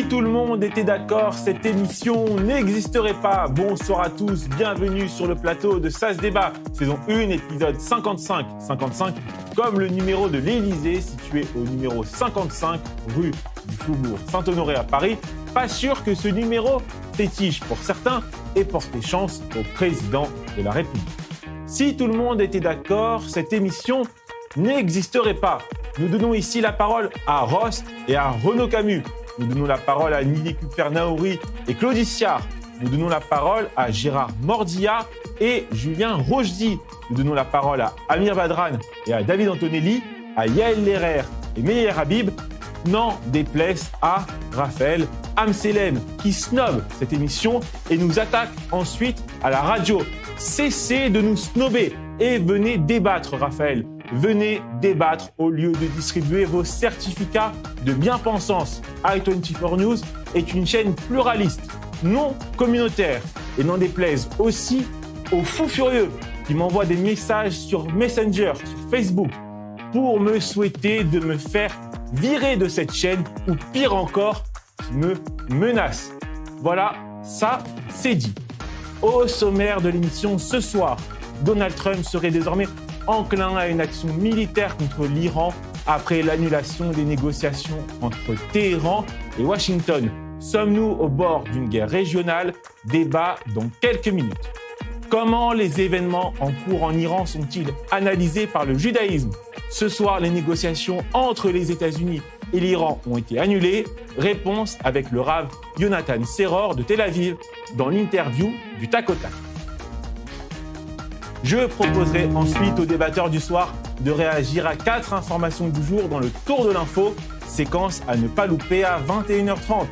Si tout le monde était d'accord, cette émission n'existerait pas. Bonsoir à tous, bienvenue sur le plateau de Ça se débat, saison 1, épisode 55. 55 comme le numéro de l'Élysée, situé au numéro 55, rue du Faubourg Saint-Honoré à Paris. Pas sûr que ce numéro fétiche pour certains et porter chance au président de la République. Si tout le monde était d'accord, cette émission n'existerait pas. Nous donnons ici la parole à Rost et à Renaud Camus. Nous donnons la parole à Nili Kupfer-Naouri et Claude Siard. Nous donnons la parole à Gérard Mordillat et Julien Rochdy. Nous donnons la parole à Amir Badran et à David Antonelli, à Yael Lerer et Meyer Habib. N'en déplaise à Raphaël Amselem qui snob cette émission et nous attaque ensuite à la radio. Cessez de nous snobber et venez débattre, Raphaël. Venez débattre au lieu de distribuer vos certificats de bien-pensance. i24 News est une chaîne pluraliste, non communautaire. Et n'en déplaise aussi aux fous furieux qui m'envoient des messages sur Messenger, sur Facebook, pour me souhaiter de me faire virer de cette chaîne ou pire encore, qui me menacent. Voilà, ça, c'est dit. Au sommaire de l'émission ce soir, Donald Trump serait désormais enclin à une action militaire contre l'Iran après l'annulation des négociations entre Téhéran et Washington. Sommes-nous au bord d'une guerre régionale? Débat dans quelques minutes. Comment les événements en cours en Iran sont-ils analysés par le judaïsme? Ce soir, les négociations entre les États-Unis et l'Iran ont été annulées. Réponse avec le Rav Yonatan Seror de Tel Aviv dans l'interview du Tac au Tac. Je proposerai ensuite aux débatteurs du soir de réagir à 4 informations du jour dans le Tour de l'info, séquence à ne pas louper à 21h30.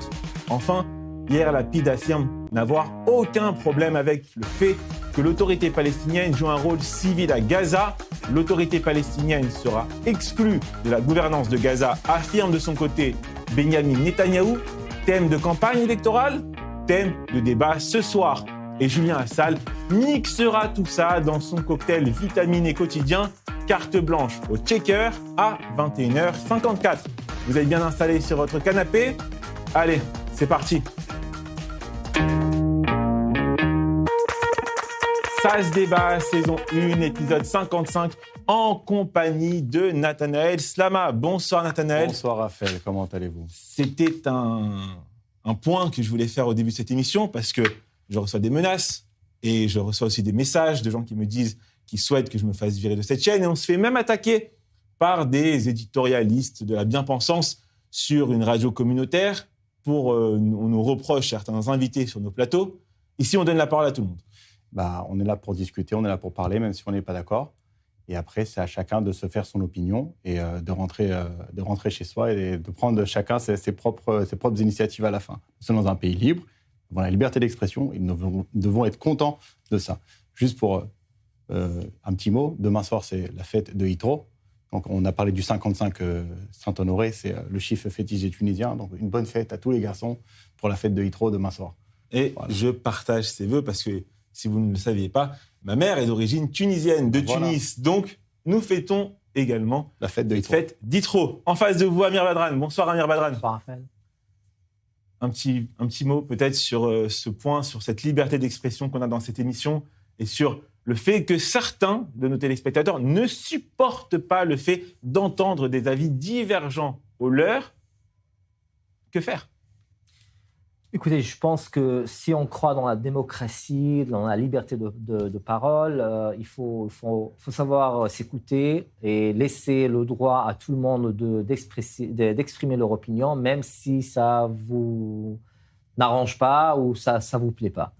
Enfin, Yair Lapid affirme n'avoir aucun problème avec le fait que l'autorité palestinienne joue un rôle civil à Gaza. L'autorité palestinienne sera exclue de la gouvernance de Gaza, affirme de son côté Benyamin Netanyahou. Thème de campagne électorale, thème de débat ce soir. Et Julien Assal mixera tout ça dans son cocktail vitaminé quotidien, carte blanche au checker à 21h54. Vous êtes bien installés sur votre canapé? Allez, c'est parti. Ça se débat, saison 1, épisode 55, en compagnie de Nathanaël Slama. Bonsoir Nathanaël. Bonsoir Raphaël, comment allez-vous? C'était un point que je voulais faire au début de cette émission parce que je reçois des menaces et je reçois aussi des messages de gens qui me disent qu'ils souhaitent que je me fasse virer de cette chaîne. Et on se fait même attaquer par des éditorialistes de la bien-pensance sur une radio communautaire. On nous reproche certains invités sur nos plateaux. Ici, on donne la parole à tout le monde. On est là pour discuter, on est là pour parler, même si on n'est pas d'accord. Et après, c'est à chacun de se faire son opinion et de rentrer chez soi et de prendre chacun ses propres initiatives à la fin. Nous sommes dans un pays libre. Nous avons la liberté d'expression et nous devons être contents de ça. Juste pour un petit mot, demain soir, c'est la fête de Yitro. Donc, on a parlé du 55 Saint-Honoré, c'est le chiffre fétiche des Tunisiens. Donc, une bonne fête à tous les garçons pour la fête de Yitro demain soir. Et voilà. Je partage ces vœux parce que, si vous ne le saviez pas, ma mère est d'origine tunisienne, de Tunis. Donc, nous fêtons également la fête de Yitro. Fête d'Yitro. En face de vous, Amir Badran. Bonsoir, Amir Badran. Bonsoir, Raphaël. Un petit mot peut-être sur ce point, sur cette liberté d'expression qu'on a dans cette émission et sur le fait que certains de nos téléspectateurs ne supportent pas le fait d'entendre des avis divergents aux leurs. Que faire? Écoutez, je pense que si on croit dans la démocratie, dans la liberté de parole, il faut savoir s'écouter et laisser le droit à tout le monde d'exprimer leur opinion, même si ça vous n'arrange pas ou ça vous plaît pas.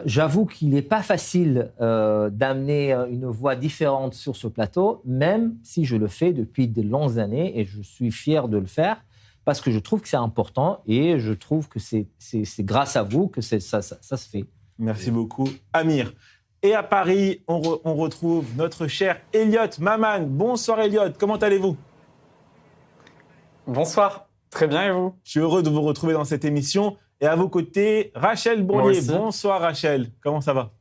J'avoue qu'il n'est pas facile d'amener une voix différente sur ce plateau, même si je le fais depuis de longues années et je suis fier de le faire. Parce que je trouve que c'est important et je trouve que c'est grâce à vous que ça se fait. Merci beaucoup, Amir. Et à Paris, on retrouve notre cher Elliot Maman. Bonsoir Elliot, comment allez-vous? Bonsoir, très bien et vous? Je suis heureux de vous retrouver dans cette émission. Et à vos côtés, Rachel Bourlier. Bonsoir Rachel, comment ça va?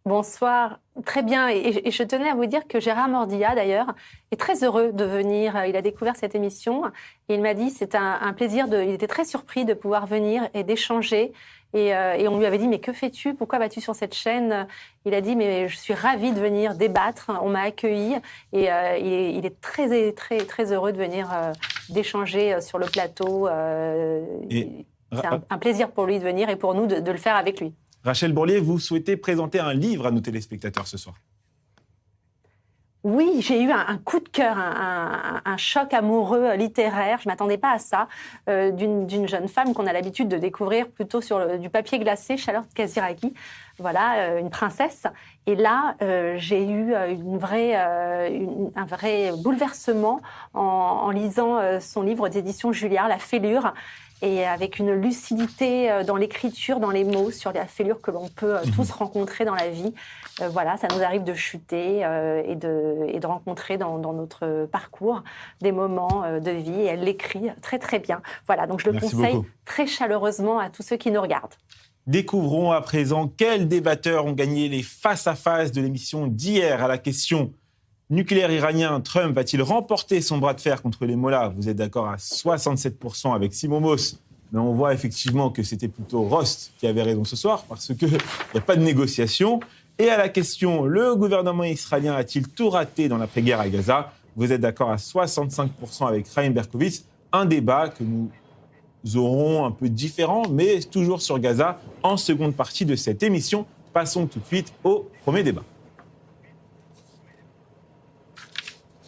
Bonsoir, très bien. Et je tenais à vous dire que Gérard Mordillat, d'ailleurs, est très heureux de venir. Il a découvert cette émission et il m'a dit que c'est un plaisir. Il était très surpris de pouvoir venir et d'échanger. Et on lui avait dit, mais que fais-tu ? Pourquoi vas-tu sur cette chaîne ? Il a dit, mais je suis ravi de venir débattre. On m'a accueilli et il est très, très, très heureux de venir d'échanger sur le plateau. C'est un plaisir pour lui de venir et pour nous de le faire avec lui. Rachel Bourlier, vous souhaitez présenter un livre à nos téléspectateurs ce soir. Oui, j'ai eu un coup de cœur, un choc amoureux littéraire. Je ne m'attendais pas à ça, d'une jeune femme qu'on a l'habitude de découvrir plutôt sur du papier glacé, Charlotte Casiraghi. Voilà, une princesse. Et là, j'ai eu un vrai bouleversement en lisant son livre d'édition Julliard, La Fêlure. Et avec une lucidité dans l'écriture, dans les mots, sur la fêlure que l'on peut tous rencontrer dans la vie. Voilà, ça nous arrive de chuter et de rencontrer dans notre parcours des moments de vie. Et elle l'écrit très, très bien. Voilà, donc je le conseille très chaleureusement à tous ceux qui nous regardent. Découvrons à présent quels débatteurs ont gagné les face-à-face de l'émission d'hier à la question nucléaire iranien. Trump va-t-il remporter son bras de fer contre les mollahs ? Vous êtes d'accord à 67% avec Simon Mauss, mais on voit effectivement que c'était plutôt Rost qui avait raison ce soir parce qu'il n'y a pas de négociation. Et à la question, le gouvernement israélien a-t-il tout raté dans l'après-guerre à Gaza ? Vous êtes d'accord à 65% avec Chaim Berkovitz. Un débat que nous aurons un peu différent, mais toujours sur Gaza, en seconde partie de cette émission. Passons tout de suite au premier débat.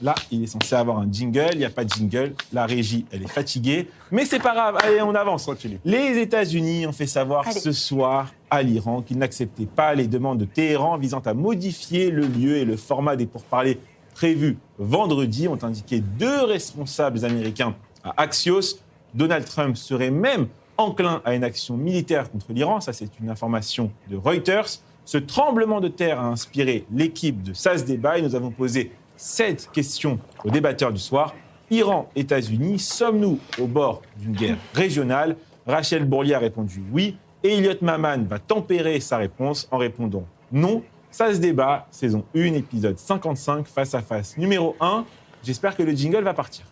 Là, il est censé avoir un jingle. Il n'y a pas de jingle. La régie, elle est fatiguée. Mais c'est pas grave. Allez, on avance. Les États-Unis ont fait savoir ce soir à l'Iran qu'ils n'acceptaient pas les demandes de Téhéran visant à modifier le lieu et le format des pourparlers prévus vendredi, ont indiqué 2 responsables américains à Axios. Donald Trump serait même enclin à une action militaire contre l'Iran. Ça, c'est une information de Reuters. Ce tremblement de terre a inspiré l'équipe de SAS Débat et nous avons posé 7 questions aux débatteurs du soir. Iran, États-Unis, sommes-nous au bord d'une guerre régionale ? Rachel Bourlier a répondu oui. Et Elliot Maman va tempérer sa réponse en répondant non. Ça se débat, saison 1, épisode 55, face à face numéro 1. J'espère que le jingle va partir.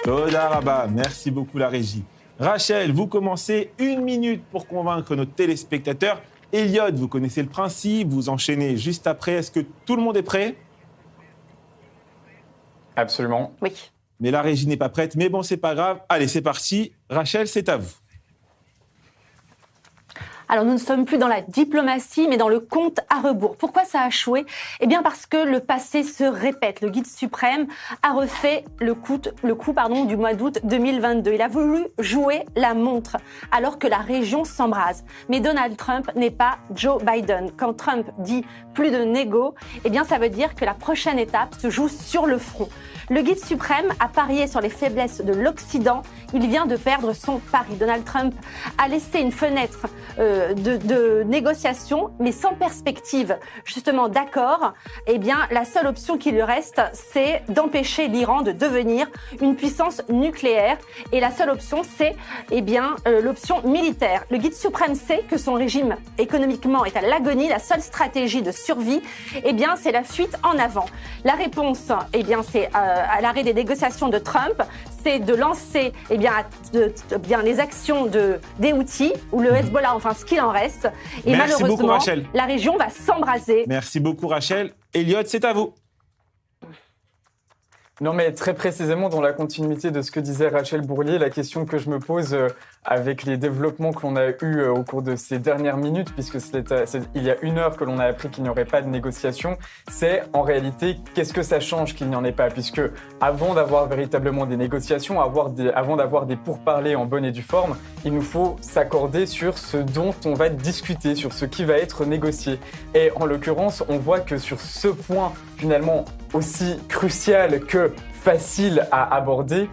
Toda Rabba, merci beaucoup la régie. Rachel, vous commencez 1 minute pour convaincre nos téléspectateurs. Elliot, vous connaissez le principe, vous enchaînez juste après. Est-ce que tout le monde est prêt ? Absolument. Oui. Mais la régie n'est pas prête, mais bon, c'est pas grave. Allez, c'est parti. Rachel, c'est à vous. Alors, nous ne sommes plus dans la diplomatie, mais dans le compte à rebours. Pourquoi ça a échoué ? Eh bien, parce que le passé se répète. Le guide suprême a refait le coup du mois d'août 2022. Il a voulu jouer la montre, alors que la région s'embrase. Mais Donald Trump n'est pas Joe Biden. Quand Trump dit plus de négo, eh bien, ça veut dire que la prochaine étape se joue sur le front. Le guide suprême a parié sur les faiblesses de l'Occident. Il vient de perdre son pari. Donald Trump a laissé une fenêtre de négociation, mais sans perspective justement d'accord. Eh bien, la seule option qui lui reste, c'est d'empêcher l'Iran de devenir une puissance nucléaire. Et la seule option, c'est l'option militaire. Le guide suprême sait que son régime économiquement est à l'agonie. La seule stratégie de survie, c'est la fuite en avant. La réponse, c'est à l'arrêt des négociations de Trump, c'est de lancer les actions des Houthis ou le Hezbollah, enfin ce qu'il en reste. Et merci malheureusement, beaucoup, Rachel. La région va s'embraser. Merci beaucoup, Rachel. Elliot, c'est à vous. Non, mais très précisément, dans la continuité de ce que disait Rachel Bourlier, la question que je me pose avec les développements que l'on a eus au cours de ces dernières minutes, puisque il y a 1 heure que l'on a appris qu'il n'y aurait pas de négociation, c'est en réalité, qu'est-ce que ça change qu'il n'y en ait pas ? Puisque avant d'avoir véritablement des négociations, avant d'avoir des pourparlers en bonne et due forme, il nous faut s'accorder sur ce dont on va discuter, sur ce qui va être négocié. Et en l'occurrence, on voit que sur ce point, finalement, aussi crucial que facile à aborder,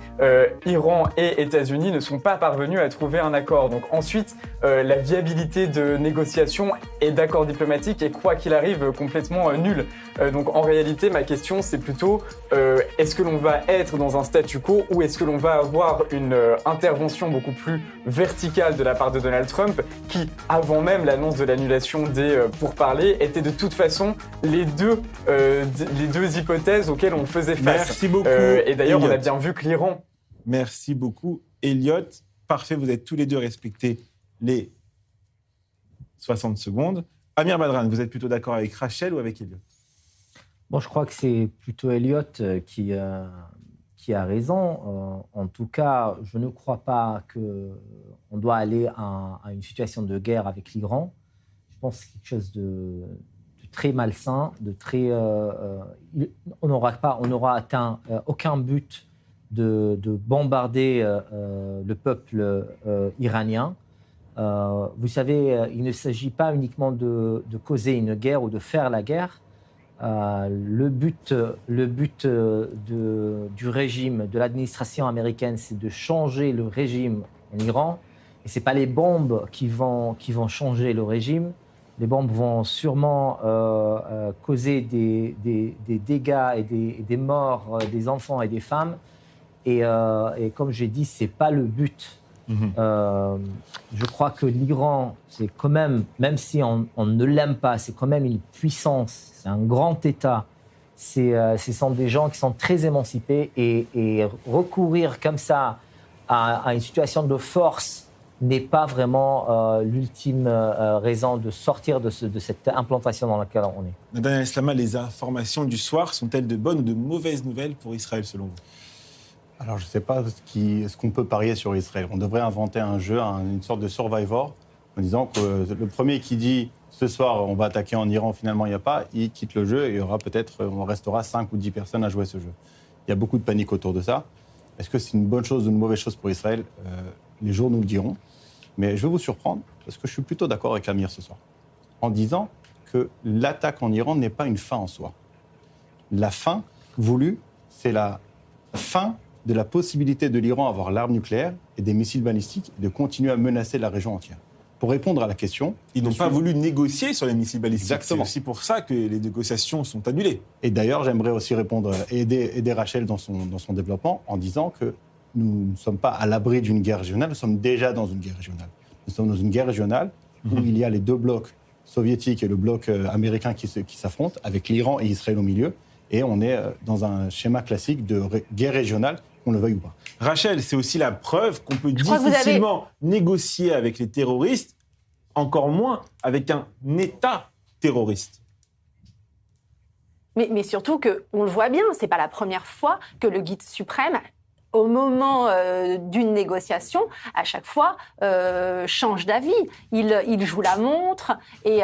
Iran et États-Unis ne sont pas parvenus à trouver un accord. Donc ensuite, la viabilité de négociations et d'accords diplomatiques est, quoi qu'il arrive, complètement nulle. Donc en réalité, ma question, c'est plutôt est-ce que l'on va être dans un statu quo ou est-ce que l'on va avoir une intervention beaucoup plus verticale de la part de Donald Trump qui, avant même l'annonce de l'annulation des pourparlers, était de toute façon les deux hypothèses auxquelles on faisait face. Merci beaucoup. Et d'ailleurs, Elliot. on a bien vu que l'Iran... Merci beaucoup, Elliot. Parfait, vous êtes tous les deux respectés les 60 secondes. Amir Badran, vous êtes plutôt d'accord avec Rachel ou avec Elliot? Bon, je crois que c'est plutôt Elliot qui a raison. En tout cas, je ne crois pas qu'on doit aller à une situation de guerre avec l'Iran. Je pense que c'est quelque chose de très malsain, de très. On n'aura atteint aucun but de bombarder le peuple iranien. Vous savez, il ne s'agit pas uniquement de causer une guerre ou de faire la guerre. Le but du régime, de l'administration américaine, c'est de changer le régime en Iran. Et ce n'est pas les bombes qui vont changer le régime. Les bombes vont sûrement causer des dégâts et des morts des enfants et des femmes. Et comme j'ai dit, ce n'est pas le but. Je crois que l'Iran, c'est quand même si on ne l'aime pas, c'est quand même une puissance, c'est un grand État. Ce sont des gens qui sont très émancipés et recourir comme ça à une situation de force n'est pas vraiment l'ultime raison de sortir de cette implantation dans laquelle on est. Madame El-Slama, les informations du soir sont-elles de bonnes ou de mauvaises nouvelles pour Israël, selon vous? Alors, je ne sais pas ce qu'on peut parier sur Israël. On devrait inventer un jeu, une sorte de Survivor, en disant que le premier qui dit « ce soir, on va attaquer en Iran, finalement, il n'y a pas », il quitte le jeu et on restera 5 ou 10 personnes à jouer ce jeu. Il y a beaucoup de panique autour de ça. Est-ce que c'est une bonne chose ou une mauvaise chose pour Israël? Les jours nous le diront. Mais je vais vous surprendre, parce que je suis plutôt d'accord avec Amir ce soir, en disant que l'attaque en Iran n'est pas une fin en soi. La fin voulue, c'est la fin de la possibilité de l'Iran d'avoir l'arme nucléaire et des missiles balistiques et de continuer à menacer la région entière. Pour répondre à la question... Ils n'ont pas voulu négocier sur les missiles balistiques. Exactement. C'est aussi pour ça que les négociations sont annulées. Et d'ailleurs, j'aimerais aussi répondre et aider Rachel dans son développement en disant que nous ne sommes pas à l'abri d'une guerre régionale, nous sommes déjà dans une guerre régionale. Nous sommes dans une guerre régionale où il y a les deux blocs soviétiques et le bloc américain qui s'affrontent, avec l'Iran et Israël au milieu. Et on est dans un schéma classique de guerre régionale, qu'on le veuille ou pas. Rachel, c'est aussi la preuve qu'on peut difficilement négocier avec les terroristes, encore moins avec un État terroriste. Mais surtout qu'on le voit bien, c'est pas la première fois que le guide suprême, au moment d'une négociation, à chaque fois, change d'avis. Il joue la montre. Et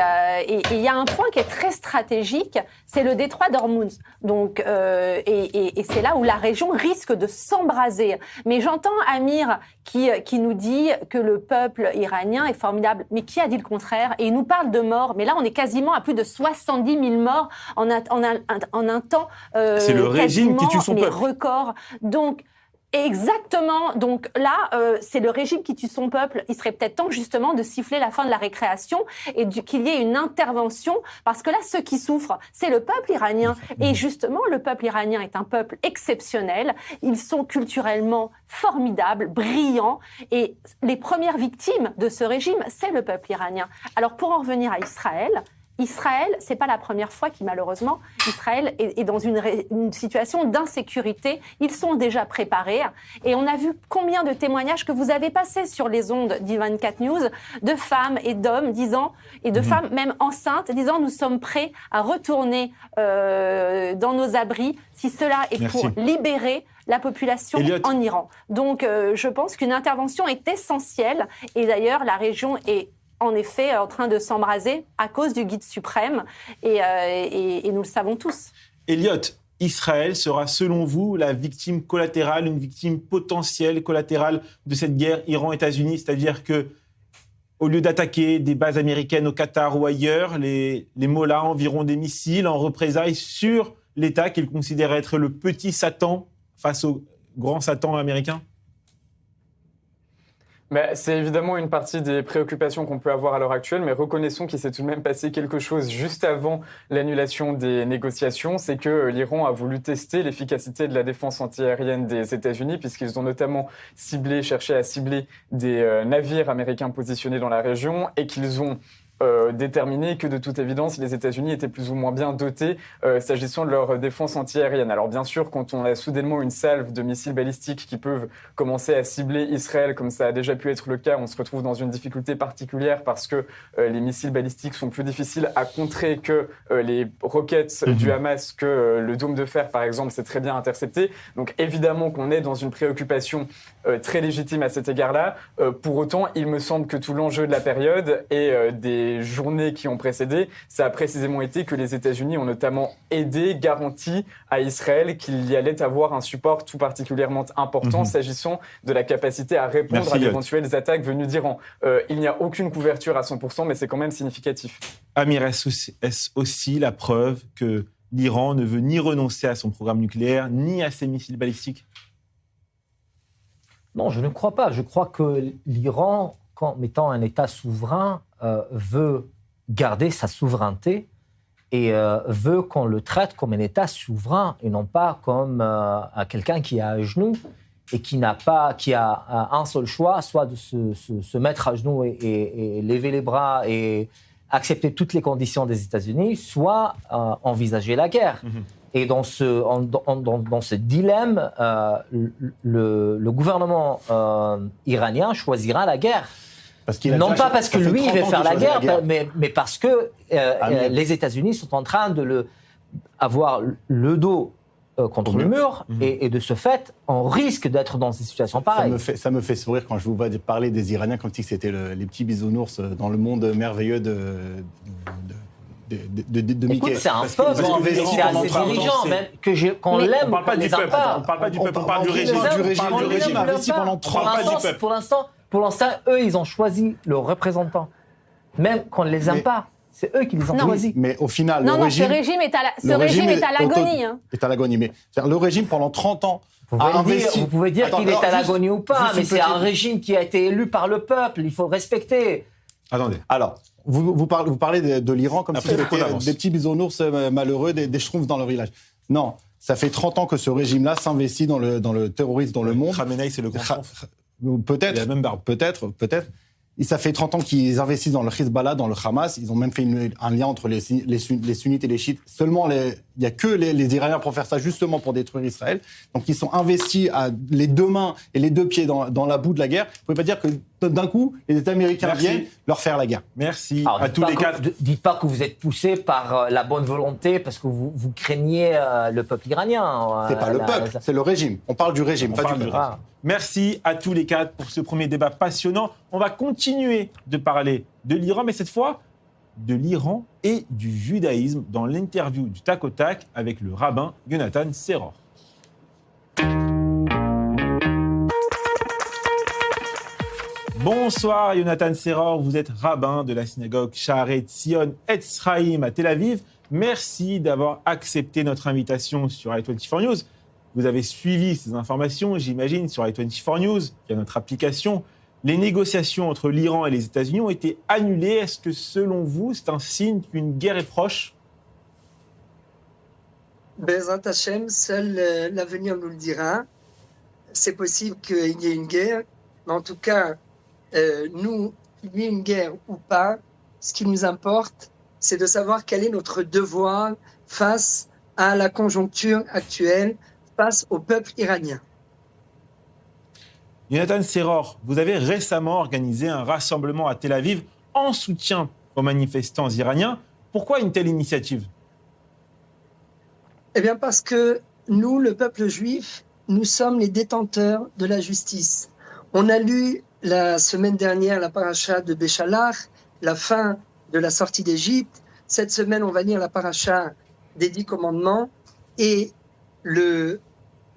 il y a un point qui est très stratégique, c'est le détroit d'Ormuz. Donc, et c'est là où la région risque de s'embraser. Mais j'entends Amir qui nous dit que le peuple iranien est formidable. Mais qui a dit le contraire? Et il nous parle de morts. Mais là, on est quasiment à plus de 70 000 morts en un temps c'est le régime qui tue son peuple. Record. Donc, exactement. Donc là, c'est le régime qui tue son peuple. Il serait peut-être temps justement de siffler la fin de la récréation et qu'il y ait une intervention, parce que là, ceux qui souffrent, c'est le peuple iranien. Et justement, le peuple iranien est un peuple exceptionnel. Ils sont culturellement formidables, brillants. Et les premières victimes de ce régime, c'est le peuple iranien. Alors pour en revenir à Israël, c'est pas la première fois malheureusement, Israël est dans une situation d'insécurité. Ils sont déjà préparés. Et on a vu combien de témoignages que vous avez passés sur les ondes d'I24 News de femmes et d'hommes disant, et de femmes même enceintes, disant nous sommes prêts à retourner dans nos abris si cela est pour libérer la population en Iran. Donc je pense qu'une intervention est essentielle. Et d'ailleurs, la région est en effet en train de s'embraser à cause du guide suprême et nous le savons tous. Elliot, Israël sera selon vous la victime collatérale, une victime potentielle collatérale de cette guerre Iran-États-Unis, c'est-à-dire que au lieu d'attaquer des bases américaines au Qatar ou ailleurs, les mollahs enverront des missiles en représailles sur l'État qu'ils considèrent être le petit Satan face au grand Satan américain ? Mais c'est évidemment une partie des préoccupations qu'on peut avoir à l'heure actuelle, mais reconnaissons qu'il s'est tout de même passé quelque chose juste avant l'annulation des négociations. C'est que l'Iran a voulu tester l'efficacité de la défense antiaérienne des États-Unis, puisqu'ils ont notamment cherché à cibler des navires américains positionnés dans la région et qu'ils ont déterminé que de toute évidence les États-Unis étaient plus ou moins bien dotés s'agissant de leur défense antiaérienne. Alors bien sûr, quand on a soudainement une salve de missiles balistiques qui peuvent commencer à cibler Israël, comme ça a déjà pu être le cas, on se retrouve dans une difficulté particulière parce que les missiles balistiques sont plus difficiles à contrer que les roquettes du Hamas, que le dôme de fer par exemple, c'est très bien intercepté. Donc évidemment qu'on est dans une préoccupation très légitime à cet égard-là. Pour autant, il me semble que tout l'enjeu de la période et des journées qui ont précédé, ça a précisément été que les États-Unis ont notamment aidé, garanti à Israël qu'il y allait avoir un support tout particulièrement important s'agissant de la capacité à répondre à d'éventuelles attaques venues d'Iran. Il n'y a aucune couverture à 100%, mais c'est quand même significatif. Amir, est-ce aussi la preuve que l'Iran ne veut ni renoncer à son programme nucléaire, ni à ses missiles balistiques ? Non, je ne crois pas. Je crois que l'Iran, comme étant un État souverain, veut garder sa souveraineté et veut qu'on le traite comme un État souverain et non pas comme quelqu'un qui est à genoux et qui a un seul choix, soit de se mettre à genoux et lever les bras et accepter toutes les conditions des États-Unis, soit envisager la guerre. Et dans ce dilemme, le gouvernement iranien choisira la guerre. Non pas parce que lui, il veut faire la guerre, mais parce que les États-Unis sont en train de avoir le dos contre le mur, et de ce fait, on risque d'être dans une situation pareille. Ça me fait sourire quand je vous vois parler des Iraniens comme si c'était les petits bisounours dans le monde merveilleux de Mickey. Écoute, c'est un peuple, c'est à ses dirigeants, même qu'on l'aime. On ne parle pas du peuple, on parle pas du peuple, on parle du régime. Le régime investi pendant 30 ans. Pour l'instant, eux, ils ont choisi leurs représentants. Même qu'on ne les aime pas, c'est eux qui les ont choisis. Mais au final, ce régime est à l'agonie. Est à l'agonie. Mais le régime, pendant 30 ans, a investi... Vous pouvez dire qu'il est à l'agonie ou pas, mais c'est un régime qui a été élu par le peuple. Il faut le respecter. Attendez. Alors, vous parlez de l'Iran comme si c'était des petits bisounours malheureux, des schtroumpfs dans leur village. Non, ça fait 30 ans que ce régime-là s'investit dans le terrorisme dans le monde. Khamenei, c'est le grand Peut-être. Il a la même barbe. Peut-être. Et ça fait 30 ans qu'ils investissent dans le Hezbollah, dans le Hamas. Ils ont même fait un lien entre les sunnites et les chiites. Seulement, il n'y a que les Iraniens pour faire ça, justement pour détruire Israël. Donc, ils sont investis à les deux mains et les deux pieds dans la boue de la guerre. Vous ne pouvez pas dire que d'un coup, les États américains viennent leur faire la guerre. Merci. Alors, à tous les quatre. Dites pas que vous êtes poussés par la bonne volonté parce que vous craignez le peuple iranien. C'est pas le peuple, c'est le régime. On parle du régime, pas du peuple. Merci à tous les quatre pour ce premier débat passionnant. On va continuer de parler de l'Iran, mais cette fois de l'Iran et du judaïsme dans l'interview du Tac au Tac avec le rabbin Yonatan Seror. Bonsoir Yonatan Seror, vous êtes rabbin de la synagogue Shaarei Tzion Etz Chaim à Tel Aviv. Merci d'avoir accepté notre invitation sur i24 News. Vous avez suivi ces informations, j'imagine, sur i24 News, il y a notre application. Les négociations entre l'Iran et les États-Unis ont été annulées. Est-ce que, selon vous, c'est un signe qu'une guerre est proche ? Bezrat Hashem, seul l'avenir nous le dira. C'est possible qu'il y ait une guerre, mais en tout cas, nous, qu'il y ait une guerre ou pas, ce qui nous importe, c'est de savoir quel est notre devoir face à la conjoncture actuelle, face au peuple iranien. Yonatan Seror, vous avez récemment organisé un rassemblement à Tel Aviv en soutien aux manifestants iraniens. Pourquoi une telle initiative ? Eh bien parce que nous, le peuple juif, nous sommes les détenteurs de la justice. On a lu la semaine dernière la paracha de Béchalach, la fin de la sortie d'Égypte. Cette semaine, on va lire la paracha des 10 commandements. Et le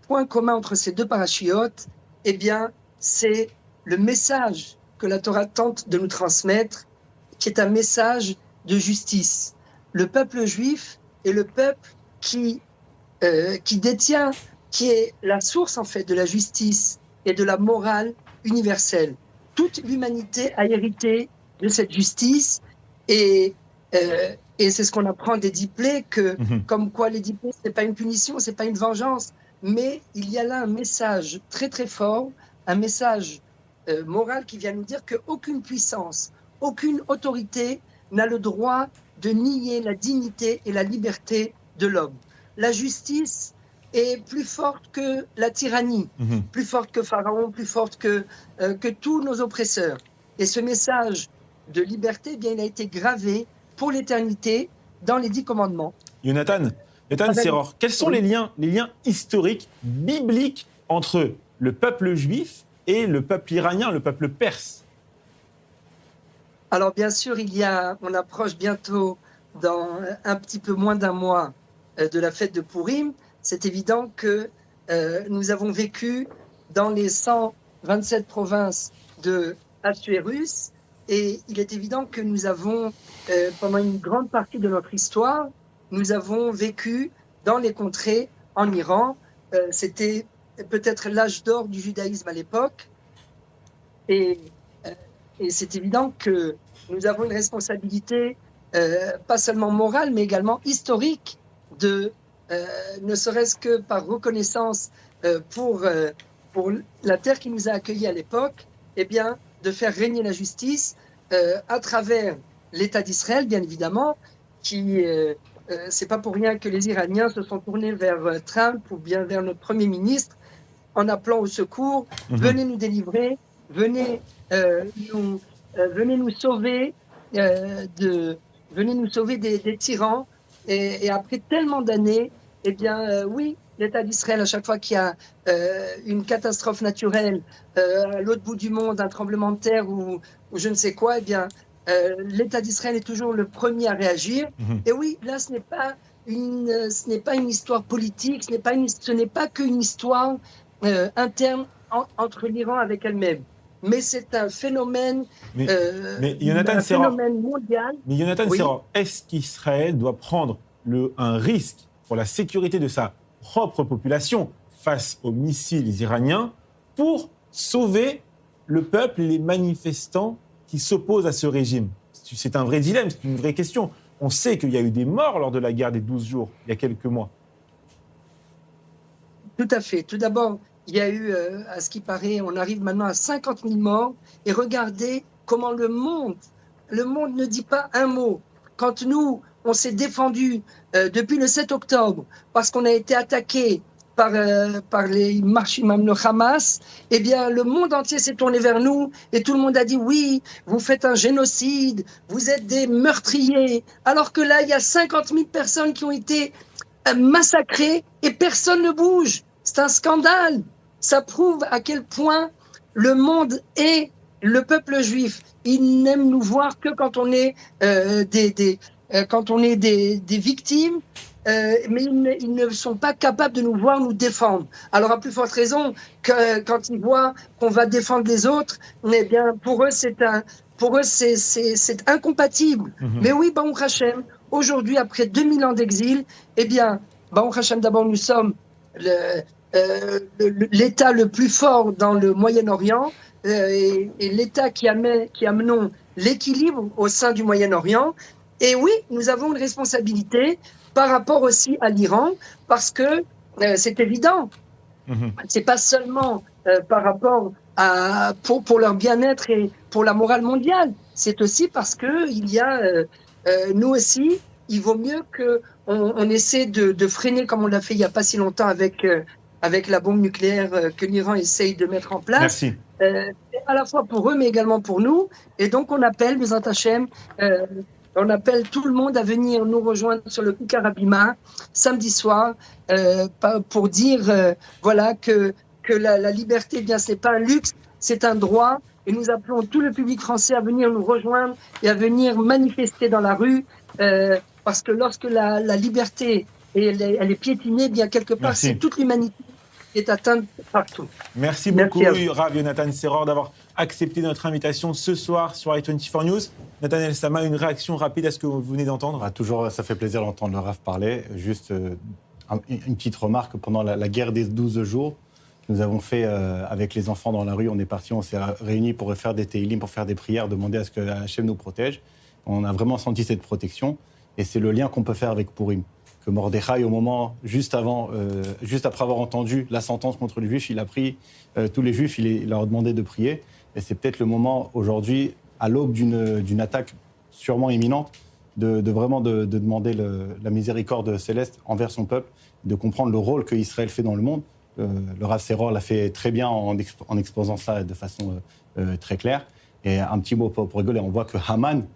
point commun entre ces deux parachiotes, eh bien, c'est le message que la Torah tente de nous transmettre, qui est un message de justice. Le peuple juif est le peuple qui détient qui est la source en fait de la justice et de la morale universelle. Toute l'humanité a hérité de cette justice et c'est ce qu'on apprend des dix plaies, comme quoi les dix plaies, ce n'est pas une punition, ce n'est pas une vengeance, mais il y a là un message très très fort, un message moral qui vient nous dire qu'aucune puissance, aucune autorité n'a le droit de nier la dignité et la liberté de l'homme. La justice est plus forte que la tyrannie, plus forte que Pharaon, plus forte que tous nos oppresseurs. Et ce message de liberté, eh bien, il a été gravé pour l'éternité dans les 10 commandements. Jonathan Seror, quels sont les liens historiques, bibliques entre le peuple juif et le peuple iranien, le peuple perse? Alors bien sûr, on approche bientôt, dans un petit peu moins d'un mois, de la fête de Pourim. C'est évident que nous avons vécu dans les 127 provinces de Ahasuérus, et il est évident que nous avons, pendant une grande partie de notre histoire, nous avons vécu dans les contrées en Iran. C'était peut-être l'âge d'or du judaïsme à l'époque, et c'est évident que nous avons une responsabilité, pas seulement morale, mais également historique, ne serait-ce que par reconnaissance pour la terre qui nous a accueillis à l'époque, eh bien, de faire régner la justice à travers l'État d'Israël, bien évidemment, qui c'est pas pour rien que les Iraniens se sont tournés vers Trump ou bien vers notre Premier ministre en appelant au secours. Venez nous délivrer, venez nous sauver venez nous sauver des tyrans. Et après tellement d'années, eh bien, oui, l'État d'Israël, à chaque fois qu'il y a une catastrophe naturelle à l'autre bout du monde, un tremblement de terre ou je ne sais quoi, eh bien, l'État d'Israël est toujours le premier à réagir. Et oui, là, ce n'est pas une histoire politique, ce n'est pas qu'une histoire interne entre l'Iran avec elle-même. Mais c'est un phénomène, phénomène mondial. Mais Jonathan Seror, est-ce qu'Israël doit prendre un risque pour la sécurité de sa propre population face aux missiles iraniens pour sauver le peuple et les manifestants qui s'opposent à ce régime? C'est un vrai dilemme, c'est une vraie question. On sait qu'il y a eu des morts lors de la guerre des 12 jours, il y a quelques mois. Tout à fait. Tout d'abord, il y a eu, à ce qui paraît, on arrive maintenant à 50 000 morts. Et regardez comment le monde ne dit pas un mot. Quand nous, on s'est défendus depuis le 7 octobre, parce qu'on a été attaqué par les marchimam, le Hamas, eh bien, le monde entier s'est tourné vers nous et tout le monde a dit oui, vous faites un génocide, vous êtes des meurtriers. Alors que là, il y a 50 000 personnes qui ont été massacrées et personne ne bouge. C'est un scandale. Ça prouve à quel point le monde et le peuple juif, ils n'aiment nous voir que quand on est des victimes, mais ils ne sont pas capables de nous voir nous défendre. Alors, à plus forte raison, que quand ils voient qu'on va défendre les autres, eh bien, pour eux, c'est incompatible. Mais oui, Baruch Hashem, aujourd'hui, après 2000 ans d'exil, eh bien, Baruch Hashem, d'abord, nous sommes l'État le plus fort dans le Moyen-Orient et l'État qui amenons l'équilibre au sein du Moyen-Orient. Et oui, nous avons une responsabilité par rapport aussi à l'Iran, parce que c'est évident. C'est pas seulement par rapport pour leur bien-être et pour la morale mondiale. C'est aussi parce que il y a nous aussi, il vaut mieux qu'on essaie de freiner, comme on l'a fait il y a pas si longtemps avec la bombe nucléaire que l'Iran essaye de mettre en place. Merci. À la fois pour eux, mais également pour nous. Et donc, on appelle, Bezrat Hashem, on appelle tout le monde à venir nous rejoindre sur le Kikar Habima samedi soir pour dire voilà, que la liberté, eh bien, ce n'est pas un luxe, c'est un droit. Et nous appelons tout le public français à venir nous rejoindre et à venir manifester dans la rue parce que lorsque la liberté elle est piétinée, bien quelque part, c'est toute l'humanité qui est atteinte partout. Merci beaucoup, Rav Jonathan Seror, d'avoir accepté notre invitation ce soir sur i24 News. Nathanaël Sama, une réaction rapide à ce que vous venez d'entendre? Toujours, ça fait plaisir d'entendre le Rav parler. Juste une petite remarque. Pendant la guerre des 12 jours, nous avons fait, avec les enfants dans la rue, on s'est réunis pour faire des teilim, pour faire des prières, demander à ce que Hachem nous protège. On a vraiment senti cette protection. Et c'est le lien qu'on peut faire avec Purim. Que Mordechai, au moment, juste après avoir entendu la sentence contre les Juifs, il a pris tous les Juifs, il leur a demandé de prier. Et c'est peut-être le moment, aujourd'hui, à l'aube d'une attaque sûrement imminente, de vraiment demander la miséricorde céleste envers son peuple, de comprendre le rôle que Israël fait dans le monde. Le Rav Seror l'a fait très bien en exposant ça de façon très claire. Et un petit mot pour rigoler, on voit que Haman,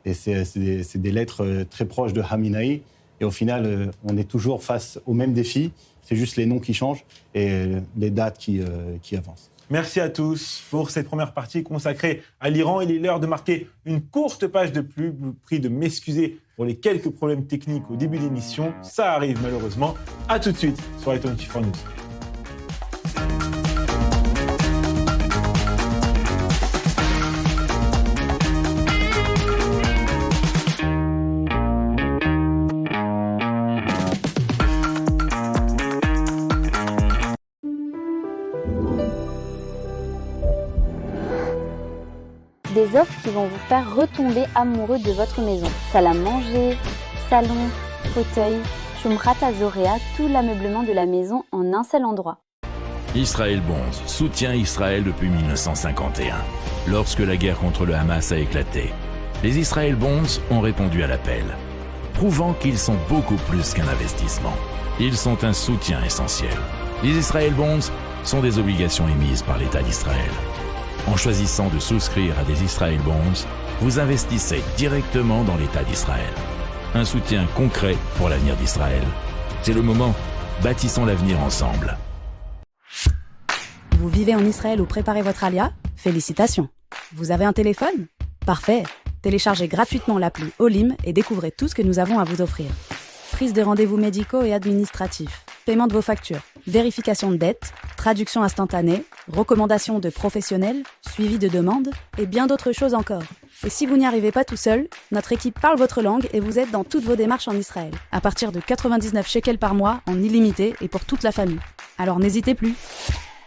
et c'est des lettres très proches de Haminaï, et au final, on est toujours face au même défi, c'est juste les noms qui changent et les dates qui avancent. Merci à tous pour cette première partie consacrée à l'Iran. Il est l'heure de marquer une courte page de pub. Je vous prie de m'excuser pour les quelques problèmes techniques au début de l'émission. Ça arrive malheureusement. À tout de suite sur i24 News. Des offres qui vont vous faire retomber amoureux de votre maison. Salle à manger, salon, fauteuil, Shumrat Azorea, tout l'ameublement de la maison en un seul endroit. Israël Bonds soutient Israël depuis 1951, lorsque la guerre contre le Hamas a éclaté. Les Israël Bonds ont répondu à l'appel, prouvant qu'ils sont beaucoup plus qu'un investissement. Ils sont un soutien essentiel. Les Israël Bonds sont des obligations émises par l'État d'Israël. En choisissant de souscrire à des Israël Bonds, vous investissez directement dans l'État d'Israël. Un soutien concret pour l'avenir d'Israël. C'est le moment, bâtissons l'avenir ensemble. Vous vivez en Israël ou préparez votre alia ? Félicitations. Vous avez un téléphone ? Parfait. Téléchargez gratuitement l'appli Olim et découvrez tout ce que nous avons à vous offrir. Prise de rendez-vous médicaux et administratifs, paiement de vos factures, vérification de dettes, traduction instantanée, recommandations de professionnels, suivi de demandes et bien d'autres choses encore. Et si vous n'y arrivez pas tout seul, notre équipe parle votre langue et vous aide dans toutes vos démarches en Israël, à partir de 99 shekels par mois en illimité et pour toute la famille. Alors n'hésitez plus.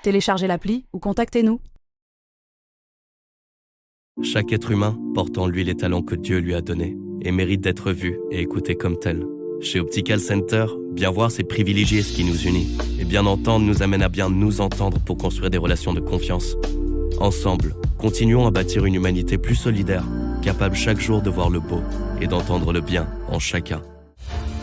Téléchargez l'appli ou contactez-nous. Chaque être humain porte en lui les talents que Dieu lui a donnés et mérite d'être vu et écouté comme tel. Chez Optical Center, bien voir c'est privilégier ce qui nous unit. Et bien entendre nous amène à bien nous entendre pour construire des relations de confiance. Ensemble, continuons à bâtir une humanité plus solidaire, capable chaque jour de voir le beau et d'entendre le bien en chacun.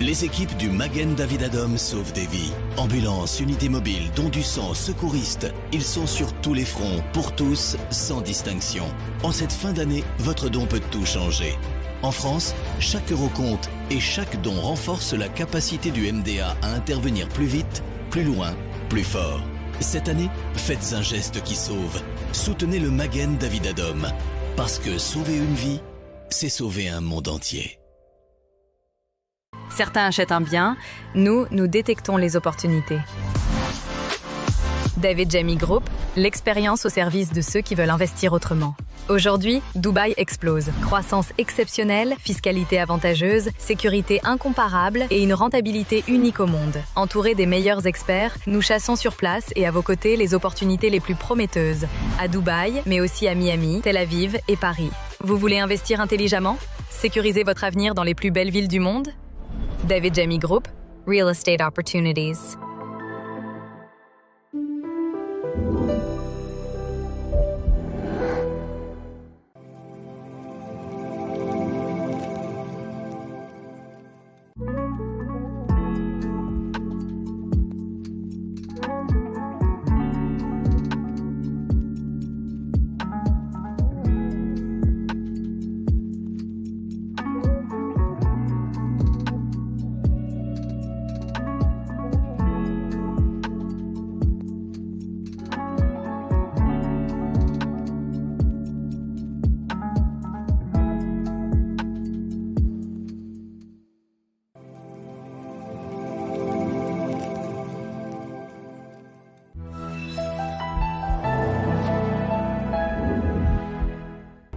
Les équipes du Magen David Adom sauvent des vies. Ambulance, unité mobile, don du sang, secouristes. Ils sont sur tous les fronts, pour tous, sans distinction. En cette fin d'année, votre don peut tout changer. En France, chaque euro compte et chaque don renforce la capacité du MDA à intervenir plus vite, plus loin, plus fort. Cette année, faites un geste qui sauve. Soutenez le Magen David Adom. Parce que sauver une vie, c'est sauver un monde entier. Certains achètent un bien, nous détectons les opportunités. David Jamy Group, l'expérience au service de ceux qui veulent investir autrement. Aujourd'hui, Dubaï explose. Croissance exceptionnelle, fiscalité avantageuse, sécurité incomparable et une rentabilité unique au monde. Entourés des meilleurs experts, nous chassons sur place et à vos côtés les opportunités les plus prometteuses. À Dubaï, mais aussi à Miami, Tel Aviv et Paris. Vous voulez investir intelligemment ? Sécuriser votre avenir dans les plus belles villes du monde ? David Jamy Group, Real Estate Opportunities.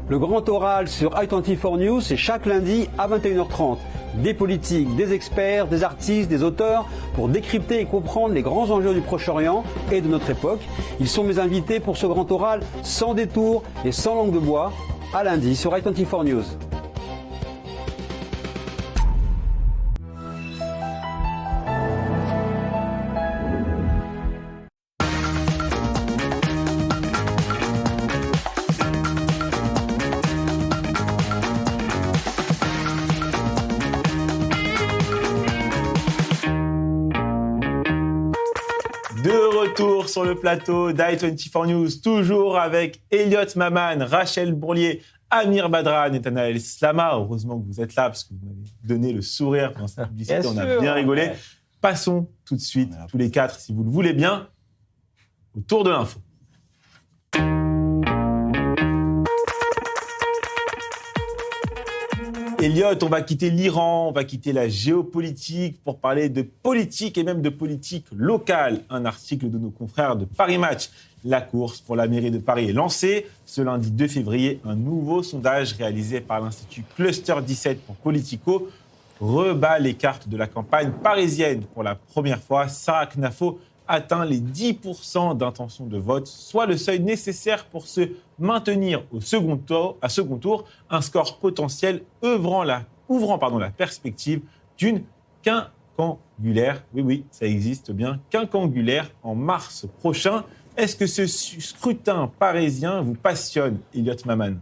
Le grand oral sur i24 News, c'est chaque lundi à 21h30. des politiques, des experts, des artistes, des auteurs, pour décrypter et comprendre les grands enjeux du Proche-Orient et de notre époque. Ils sont mes invités pour ce grand oral sans détour et sans langue de bois, à lundi sur i24 News. Retour sur le plateau d'i24 News, toujours avec Elliot Maman, Rachel Bourlier, Amir Badran, Nathanaël Slama. Heureusement que vous êtes là parce que vous m'avez donné le sourire pendant cette publicité. On a bien rigolé. Ouais. Passons tout de suite, tous les quatre, si vous le voulez bien, au tour de l'info. Elliot, on va quitter l'Iran, on va quitter la géopolitique pour parler de politique et même de politique locale. Un article de nos confrères de Paris Match. La course pour la mairie de Paris est lancée. Ce lundi 2 février, un nouveau sondage réalisé par l'Institut Cluster 17 pour Politico rebat les cartes de la campagne parisienne. Pour la première fois, Sarah Knafo atteint les 10% d'intention de vote, soit le seuil nécessaire pour se maintenir au second tour, un score potentiel ouvrant la perspective d'une quinquangulaire. Oui, ça existe bien, quinquangulaire en mars prochain. Est-ce que ce scrutin parisien vous passionne, Elliot Maman ?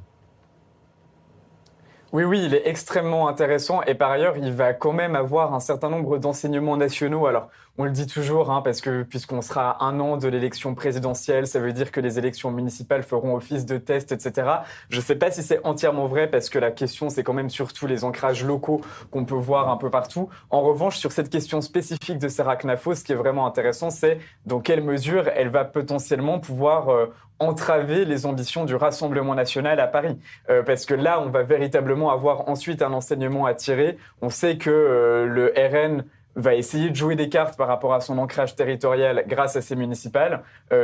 Oui, il est extrêmement intéressant et par ailleurs, il va quand même avoir un certain nombre d'enseignements nationaux. Alors, on le dit toujours, parce que puisqu'on sera à 1 an de l'élection présidentielle, ça veut dire que les élections municipales feront office de test, etc. Je ne sais pas si c'est entièrement vrai parce que la question, c'est quand même surtout les ancrages locaux qu'on peut voir un peu partout. En revanche, sur cette question spécifique de Sarah Knafo, ce qui est vraiment intéressant, c'est dans quelle mesure elle va potentiellement pouvoir entraver les ambitions du Rassemblement national à Paris. Parce que là, on va véritablement avoir ensuite un enseignement à tirer. On sait que le RN va essayer de jouer des cartes par rapport à son ancrage territorial grâce à ses municipales.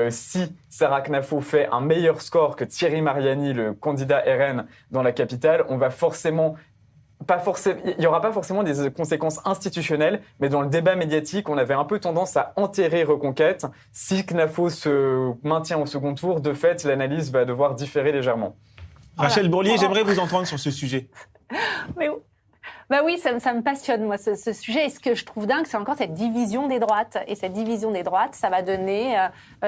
Si Sarah Knafo fait un meilleur score que Thierry Mariani, le candidat RN dans la capitale, on va il n'y aura pas forcément des conséquences institutionnelles, mais dans le débat médiatique, on avait un peu tendance à enterrer Reconquête. Si Knafo se maintient au second tour, de fait, l'analyse va devoir différer légèrement. Rachel Bourlier, j'aimerais vous entendre sur ce sujet. Bah oui, ça me passionne, moi, ce sujet. Et ce que je trouve dingue, c'est encore cette division des droites. Et cette division des droites, ça va donner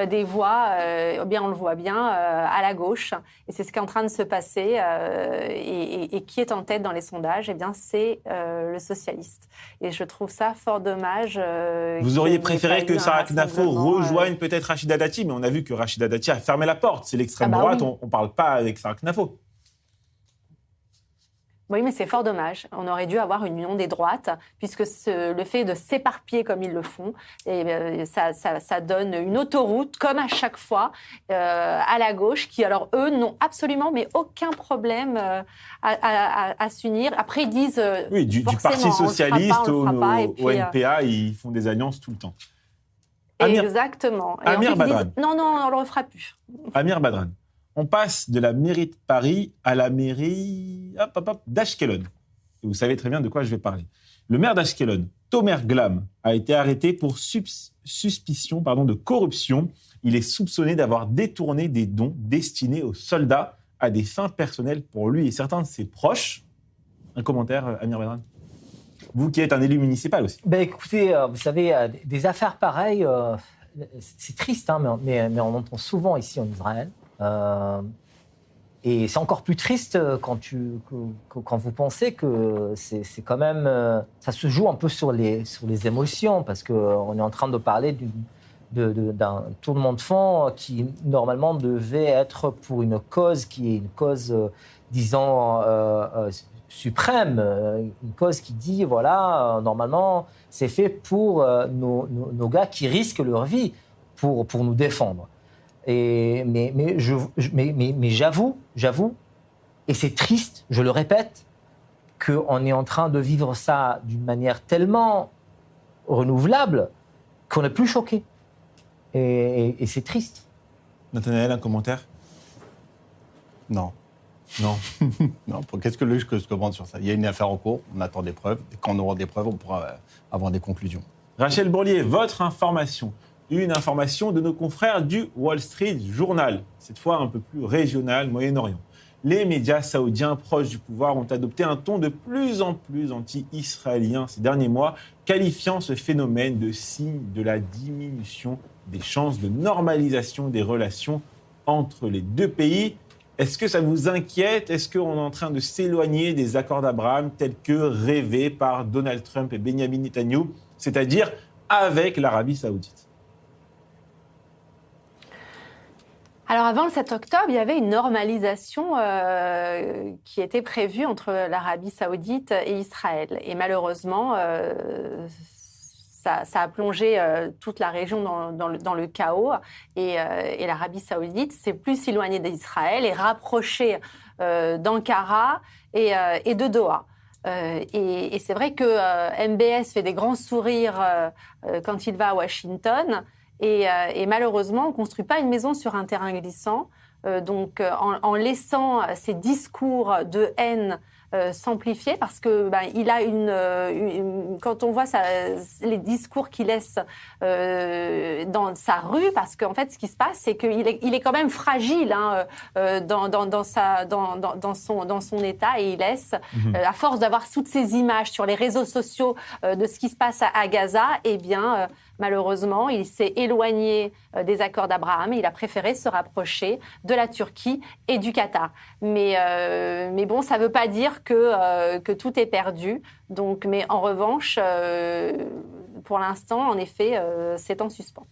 des voix, bien on le voit bien, à la gauche. Et c'est ce qui est en train de se passer. Et qui est en tête dans les sondages ? Eh bien, c'est le socialiste. Et je trouve ça fort dommage. Vous auriez préféré que Sarah Knafo rejoigne peut-être Rachida Dati, mais on a vu que Rachida Dati a fermé la porte. C'est l'extrême droite, oui. On ne parle pas avec Sarah Knafo. Oui, mais c'est fort dommage. On aurait dû avoir une union des droites, puisque le fait de s'éparpiller comme ils le font, ça donne une autoroute, comme à chaque fois, à la gauche, qui, alors, eux, n'ont absolument, mais aucun problème à s'unir. Après, ils disent... Oui, du Parti socialiste au NPA, ils font des alliances tout le temps. Exactement. Et Amir Badran. Disent, non, on ne le refera plus. Amir Badran. On passe de la mairie de Paris à la mairie d'Ashkelon. Et vous savez très bien de quoi je vais parler. Le maire d'Ashkelon, Tomer Glam, a été arrêté pour suspicion de corruption. Il est soupçonné d'avoir détourné des dons destinés aux soldats à des fins personnelles pour lui et certains de ses proches. Un commentaire, Amir Badran ? Vous qui êtes un élu municipal aussi. Écoutez, vous savez, des affaires pareilles, c'est triste, mais on entend souvent ici en Israël. Et c'est encore plus triste quand vous pensez que c'est quand même... ça se joue un peu sur les émotions, parce qu'on est en train de parler d'un tournement de fond qui, normalement, devait être pour une cause qui est une cause, disons, suprême, une cause qui dit, voilà, normalement, c'est fait pour nos gars qui risquent leur vie pour nous défendre. Mais j'avoue, et c'est triste, je le répète, qu'on est en train de vivre ça d'une manière tellement renouvelable qu'on n'est plus choqué. Et c'est triste. Nathanaël, un commentaire ? Non. Non. Non, qu'est-ce que le juge se commande sur ça? Il y a une affaire en cours, on attend des preuves. Et quand on aura des preuves, on pourra avoir des conclusions. Rachel Bourlier, votre information. Une information de nos confrères du Wall Street Journal, cette fois un peu plus régional, Moyen-Orient. Les médias saoudiens proches du pouvoir ont adopté un ton de plus en plus anti-israélien ces derniers mois, qualifiant ce phénomène de signe de la diminution des chances de normalisation des relations entre les deux pays. Est-ce que ça vous inquiète? Est-ce qu'on est en train de s'éloigner des accords d'Abraham tels que rêvés par Donald Trump et Benjamin Netanyahu, c'est-à-dire avec l'Arabie saoudite? Alors avant le 7 octobre, il y avait une normalisation qui était prévue entre l'Arabie saoudite et Israël. Et malheureusement, ça a plongé toute la région dans le chaos. Et l'Arabie saoudite s'est plus éloignée d'Israël et rapprochée d'Ankara et de Doha. Et c'est vrai que MBS fait des grands sourires quand il va à Washington. Et malheureusement, on ne construit pas une maison sur un terrain glissant. Donc, en laissant ces discours de haine s'amplifier, parce que il a quand on voit les discours qu'il laisse dans sa rue, parce qu'en fait, ce qui se passe, c'est qu'il est quand même fragile dans son état, et il laisse, à force d'avoir toutes ces images sur les réseaux sociaux de ce qui se passe à Gaza, eh bien, malheureusement, il s'est éloigné des accords d'Abraham et il a préféré se rapprocher de la Turquie et du Qatar. Mais bon, ça ne veut pas dire que tout est perdu. Donc, mais en revanche, pour l'instant, en effet, c'est en suspens.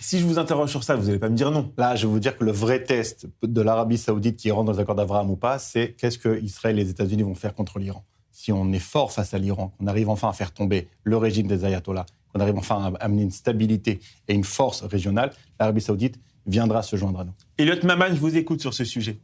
Si je vous interroge sur ça, vous n'allez pas me dire non. Là, je vais vous dire que le vrai test de l'Arabie saoudite qui rentre dans les accords d'Abraham ou pas, c'est qu'est-ce que Israël et les États-Unis vont faire contre l'Iran. Si on est fort face à l'Iran, qu'on arrive enfin à faire tomber le régime des ayatollahs, qu'on arrive enfin à amener une stabilité et une force régionale, l'Arabie saoudite viendra se joindre à nous. Elliot Maman, je vous écoute sur ce sujet.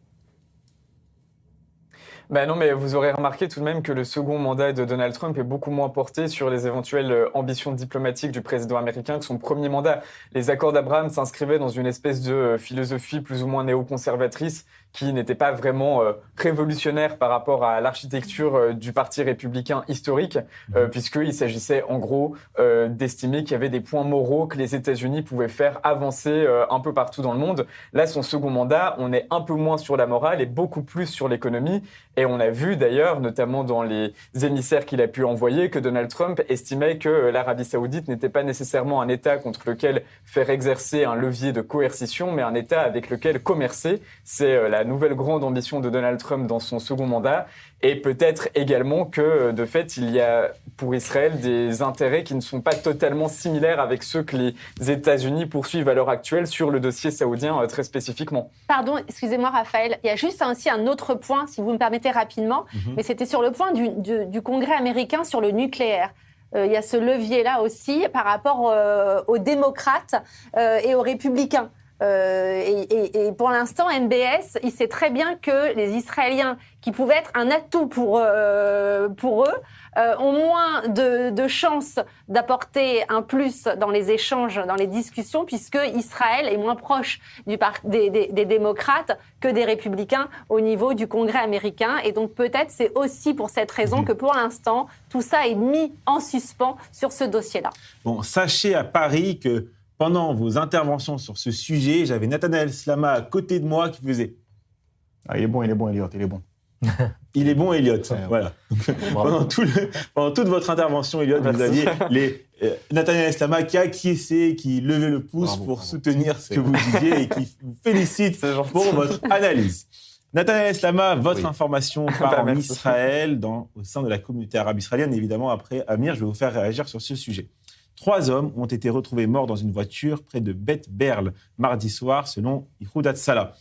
Non, mais vous aurez remarqué tout de même que le second mandat de Donald Trump est beaucoup moins porté sur les éventuelles ambitions diplomatiques du président américain que son premier mandat. Les accords d'Abraham s'inscrivaient dans une espèce de philosophie plus ou moins néoconservatrice qui n'était pas vraiment révolutionnaire par rapport à l'architecture du parti républicain historique, puisqu'il s'agissait en gros d'estimer qu'il y avait des points moraux que les États-Unis pouvaient faire avancer un peu partout dans le monde. Là, son second mandat, on est un peu moins sur la morale et beaucoup plus sur l'économie. Et on a vu d'ailleurs, notamment dans les émissaires qu'il a pu envoyer, que Donald Trump estimait que l'Arabie saoudite n'était pas nécessairement un État contre lequel faire exercer un levier de coercition, mais un État avec lequel commercer. C'est la nouvelle grande ambition de Donald Trump dans son second mandat. Et peut-être également que, de fait, il y a pour Israël des intérêts qui ne sont pas totalement similaires avec ceux que les États-Unis poursuivent à l'heure actuelle sur le dossier saoudien très spécifiquement. Pardon, excusez-moi Raphaël, il y a juste aussi un autre point, si vous me permettez rapidement, mais c'était sur le point du Congrès américain sur le nucléaire. Il y a ce levier-là aussi par rapport aux démocrates et aux républicains. Et pour l'instant, MBS, il sait très bien que les Israéliens, qui pouvaient être un atout pour eux, ont moins de chances d'apporter un plus dans les échanges, dans les discussions, puisque Israël est moins proche des démocrates que des républicains au niveau du Congrès américain. Et donc peut-être c'est aussi pour cette raison que pour l'instant, tout ça est mis en suspens sur ce dossier-là. Bon, sachez à Paris que pendant vos interventions sur ce sujet, j'avais Nathanaël Slama à côté de moi qui faisait « Il est bon, Elliot, il est bon. » Il est bon, Elliot. Voilà. Pendant toute votre intervention, Elliot, vous aviez Nathanaël Slama qui acquiesçait, qui levait le pouce pour soutenir ce que vous disiez et qui vous félicite pour votre analyse. Nathanaël Slama, votre information part en Israël, au sein de la communauté arabe israélienne. Évidemment, après, Amir, je vais vous faire réagir sur ce sujet. 3 hommes ont été retrouvés morts dans une voiture près de Beth Berl mardi soir, selon Yehoud Hatzalah.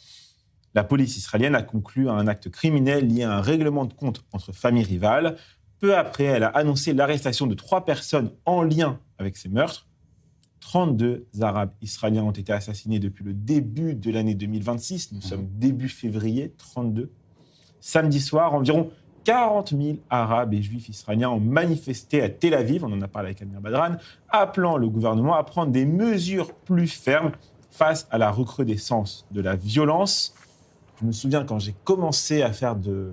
La police israélienne a conclu à un acte criminel lié à un règlement de compte entre familles rivales. Peu après, elle a annoncé l'arrestation de 3 personnes en lien avec ces meurtres. 32 Arabes israéliens ont été assassinés depuis le début de l'année 2026. Nous sommes début février, 32. Samedi soir, environ 40 000 Arabes et Juifs israéliens ont manifesté à Tel Aviv, on en a parlé avec Amir Badran, appelant le gouvernement à prendre des mesures plus fermes face à la recrudescence de la violence. Je me souviens quand j'ai commencé à faire du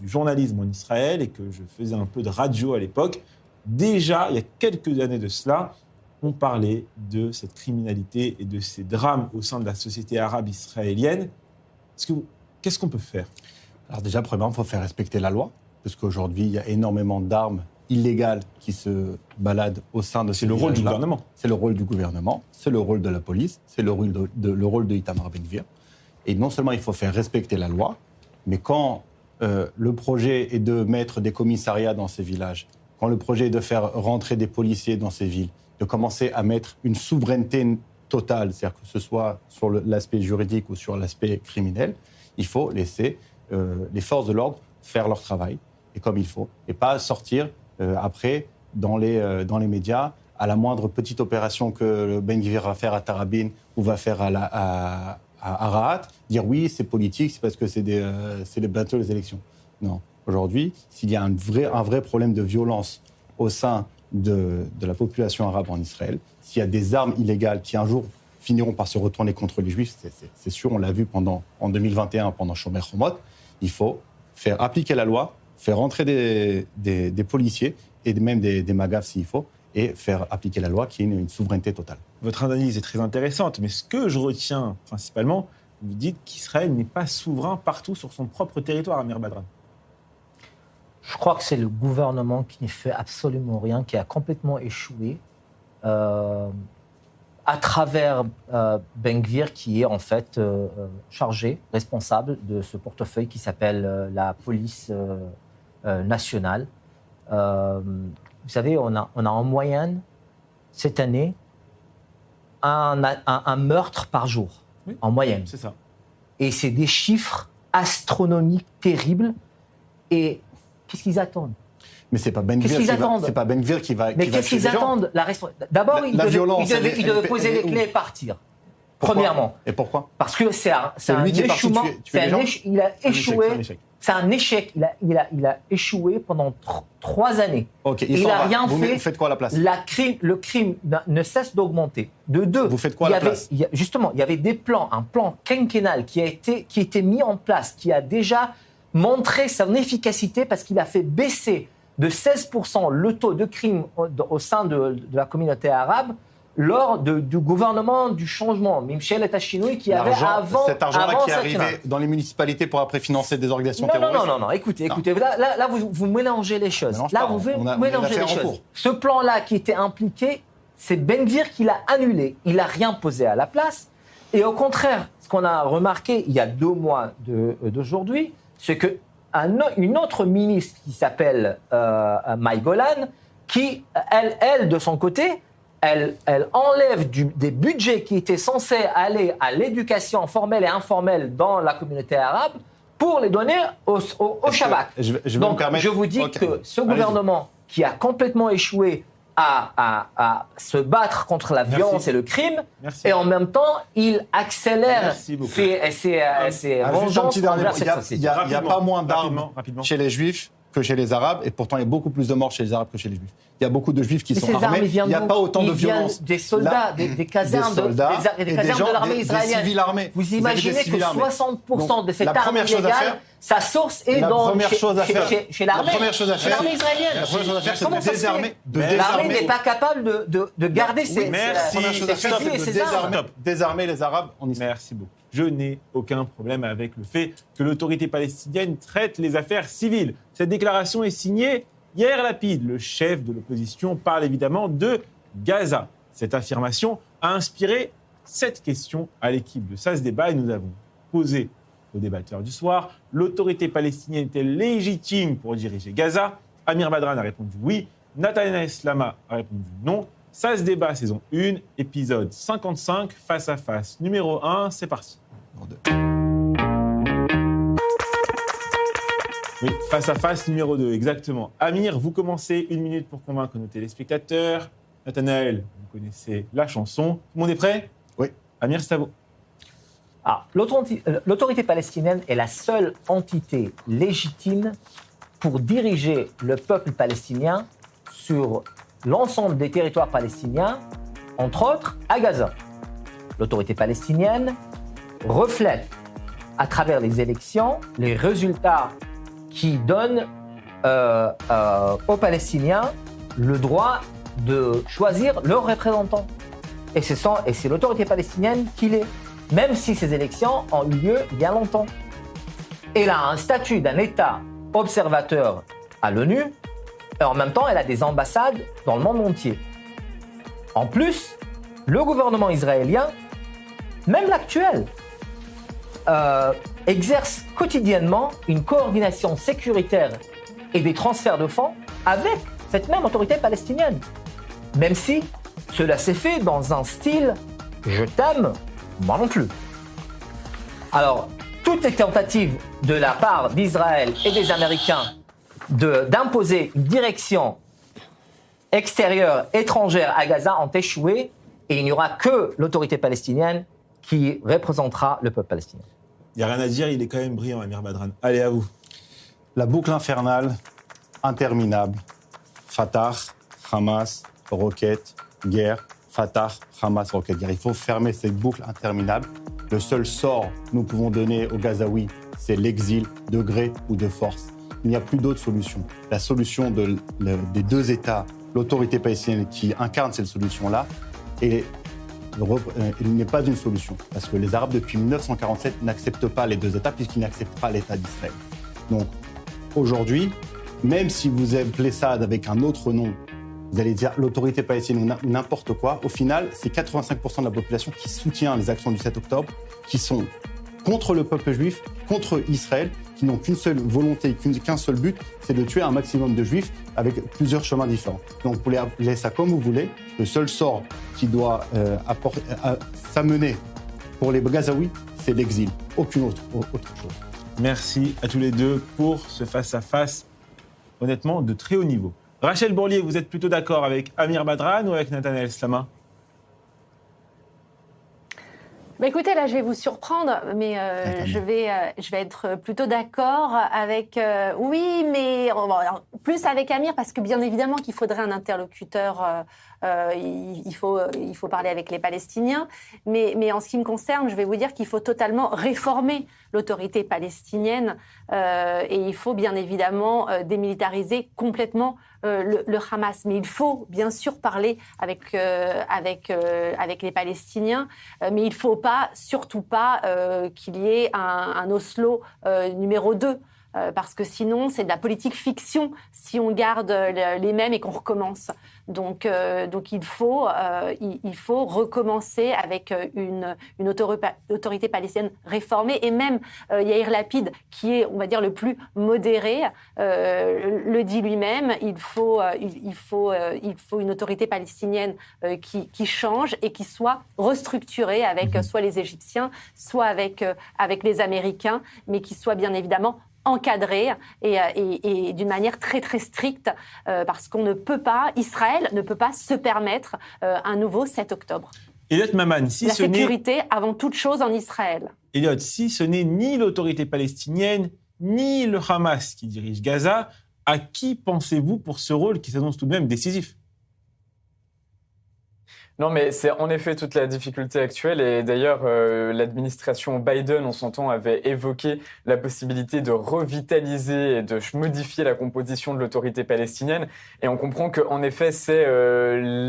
journalisme en Israël et que je faisais un peu de radio à l'époque, déjà, il y a quelques années de cela, on parlait de cette criminalité et de ces drames au sein de la société arabe israélienne. Qu'est-ce qu'on peut faire ? Alors déjà, premièrement, il faut faire respecter la loi, parce qu'aujourd'hui, il y a énormément d'armes illégales qui se baladent au sein de ces villages-là. C'est le rôle du gouvernement. C'est le rôle du gouvernement, c'est le rôle de la police, c'est le rôle de Itamar Ben-Gvir. Et non seulement il faut faire respecter la loi, mais quand le projet est de mettre des commissariats dans ces villages, quand le projet est de faire rentrer des policiers dans ces villes, de commencer à mettre une souveraineté totale, c'est-à-dire que ce soit sur l'aspect juridique ou sur l'aspect criminel, il faut laisser les forces de l'ordre faire leur travail, et comme il faut, et pas sortir après dans les médias à la moindre petite opération que Ben-Gvir va faire à Tarabin ou va faire à Rahat, dire oui, c'est politique, c'est parce que c'est bientôt les élections. Non. Aujourd'hui, s'il y a un vrai problème de violence au sein de la population arabe en Israël, s'il y a des armes illégales qui un jour finiront par se retourner contre les Juifs, c'est sûr, on l'a vu en 2021 pendant Shomer Chomot, il faut faire appliquer la loi, faire rentrer des policiers et même des magavs s'il faut, et faire appliquer la loi qui est une souveraineté totale. Votre analyse est très intéressante, mais ce que je retiens principalement, vous dites qu'Israël n'est pas souverain partout sur son propre territoire, Amir Badran. Je crois que c'est le gouvernement qui ne fait absolument rien, qui a complètement échoué à travers Ben-Gvir, qui est en fait chargé, responsable de ce portefeuille qui s'appelle la police nationale. Vous savez, on a en moyenne, cette année, un meurtre par jour, oui, en moyenne. C'est ça. Et c'est des chiffres astronomiques terribles. Et qu'est-ce qu'ils attendent ? Mais c'est pas Ben-Gvir qui va Mais qu'est-ce qu'ils attendent ? D'abord, il devait poser les clés et partir. Pourquoi ? Premièrement. Et pourquoi ? Parce que c'est un échouement. Il a échoué. C'est un échec. Il a échoué pendant 3 années. Ok. Il n'a rien fait. Vous faites quoi à la place ? Le crime ne cesse d'augmenter. De 2. Vous faites quoi à la place ? Justement, il y avait un plan quinquennal qui était mis en place, qui a déjà montré son efficacité parce qu'il a fait baisser de 16% le taux de crime au sein de la communauté arabe lors du gouvernement du changement, Mimchel et Hashinoui, qui avait avant... Cet argent-là qui est arrivé dans les municipalités pour après financer des organisations terroristes. Non, écoutez, là vous mélangez les choses. Vous mélangez les choses. Ce plan-là qui était impliqué, c'est Ben-Gvir qui l'a annulé. Il n'a rien posé à la place. Et au contraire, ce qu'on a remarqué il y a 2 mois d'aujourd'hui, c'est qu'une autre ministre qui s'appelle Maï Golan, qui, elle, de son côté, elle enlève des budgets qui étaient censés aller à l'éducation formelle et informelle dans la communauté arabe pour les donner au Shabak. Je vous dis que ce gouvernement qui a complètement échoué à se battre contre la violence et le crime, et en même temps, il accélère ses vengeances envers cette société. Il n'y a pas moins d'armes chez les Juifs que chez les Arabes, et pourtant il y a beaucoup plus de morts chez les Arabes que chez les Juifs. Il y a beaucoup de Juifs qui sont armés, il n'y a pas autant de violence. Des soldats, des casernes de l'armée israélienne. Des civils armés. Vous imaginez que 60% de cette arme illégale, sa source est chez l'armée. La première chose à faire, l'armée israélienne. La première chose à faire, c'est de désarmer. L'armée n'est pas capable de garder ses désarmer les Arabes en Israël. Merci beaucoup. Je n'ai aucun problème avec le fait que l'autorité palestinienne traite les affaires civiles. Cette déclaration est signée Yair Lapid. Le chef de l'opposition parle évidemment de Gaza. Cette affirmation a inspiré cette question à l'équipe de Ça se débat et nous avons posé aux débatteurs du soir. L'autorité palestinienne est-elle légitime pour diriger Gaza ? Amir Badran a répondu oui. Nathanaël Slama a répondu non. Ça se débat, saison 1, épisode 55, face à face numéro 1, c'est parti. Oui, face à face numéro 2, exactement. Amir, vous commencez 1 minute pour convaincre nos téléspectateurs. Nathanaël, vous connaissez la chanson. Tout le monde est prêt ? Oui. Amir, c'est à vous. L'autorité palestinienne est la seule entité légitime pour diriger le peuple palestinien sur l'ensemble des territoires palestiniens, entre autres à Gaza. L'autorité palestinienne reflète à travers les élections, les résultats qui donnent aux Palestiniens le droit de choisir leurs représentants. Et c'est l'autorité palestinienne qui l'est, même si ces élections ont eu lieu il y a longtemps. Elle a un statut d'un État observateur à l'ONU, et en même temps, elle a des ambassades dans le monde entier. En plus, le gouvernement israélien, même l'actuel, exerce quotidiennement une coordination sécuritaire et des transferts de fonds avec cette même autorité palestinienne. Même si cela s'est fait dans un style « je t'aime, moi non plus ». Alors, toutes les tentatives de la part d'Israël et des Américains d'imposer une direction extérieure, étrangère à Gaza ont échoué et il n'y aura que l'autorité palestinienne qui représentera le peuple palestinien. Il n'y a rien à dire, il est quand même brillant, Amir Badran. Allez, à vous. La boucle infernale, interminable. Fatah, Hamas, roquette, guerre. Fatah, Hamas, roquette, guerre. Il faut fermer cette boucle interminable. Le seul sort que nous pouvons donner aux Gazaouis, c'est l'exil de gré ou de force. Il n'y a plus d'autre solution. La solution des deux États, l'autorité palestinienne qui incarne cette solution-là, il n'est pas une solution. Parce que les Arabes, depuis 1947, n'acceptent pas les deux États puisqu'ils n'acceptent pas l'État d'Israël. Donc, aujourd'hui, même si vous appelez ça avec un autre nom, vous allez dire l'autorité palestinienne ou n'importe quoi, au final, c'est 85% de la population qui soutient les actions du 7 octobre, qui sont contre le peuple juif, contre Israël, qui n'ont qu'une seule volonté, qu'un seul but, c'est de tuer un maximum de juifs avec plusieurs chemins différents. Donc, vous pouvez appeler ça comme vous voulez. Le seul sort qui doit s'amener pour les Gazaouis, c'est l'exil. Aucune autre chose. Merci à tous les deux pour ce face-à-face, honnêtement, de très haut niveau. Rachel Bourlier, vous êtes plutôt d'accord avec Amir Badran ou avec Nathanaël Slama ? Bah écoutez, là, je vais vous surprendre, mais je vais être plutôt d'accord avec... oui, mais alors, plus avec Amir, parce que bien évidemment qu'il faudrait un interlocuteur, il faut parler avec les Palestiniens, mais en ce qui me concerne, je vais vous dire qu'il faut totalement réformer l'autorité palestinienne et il faut bien évidemment démilitariser complètement le Hamas. Mais il faut bien sûr parler avec les Palestiniens, mais il ne faut surtout pas qu'il y ait un Oslo numéro 2. Parce que sinon, c'est de la politique fiction si on garde les mêmes et qu'on recommence. Donc il faut recommencer avec une autorité palestinienne réformée. Et même Yair Lapid, qui est, on va dire, le plus modéré, le dit lui-même, il faut une autorité palestinienne qui change et qui soit restructurée avec soit les Égyptiens, soit avec les Américains, mais qui soit bien évidemment encadré et d'une manière très très stricte parce qu'on ne peut pas, Israël ne peut pas se permettre un nouveau 7 octobre. Elliot Maman, la sécurité avant toute chose en Israël. Elliot, si ce n'est ni l'autorité palestinienne ni le Hamas qui dirige Gaza, à qui pensez-vous pour ce rôle qui s'annonce tout de même décisif ? Non, mais c'est en effet toute la difficulté actuelle. Et d'ailleurs, l'administration Biden, on s'entend, avait évoqué la possibilité de revitaliser et de modifier la composition de l'autorité palestinienne. Et on comprend qu'en effet, c'est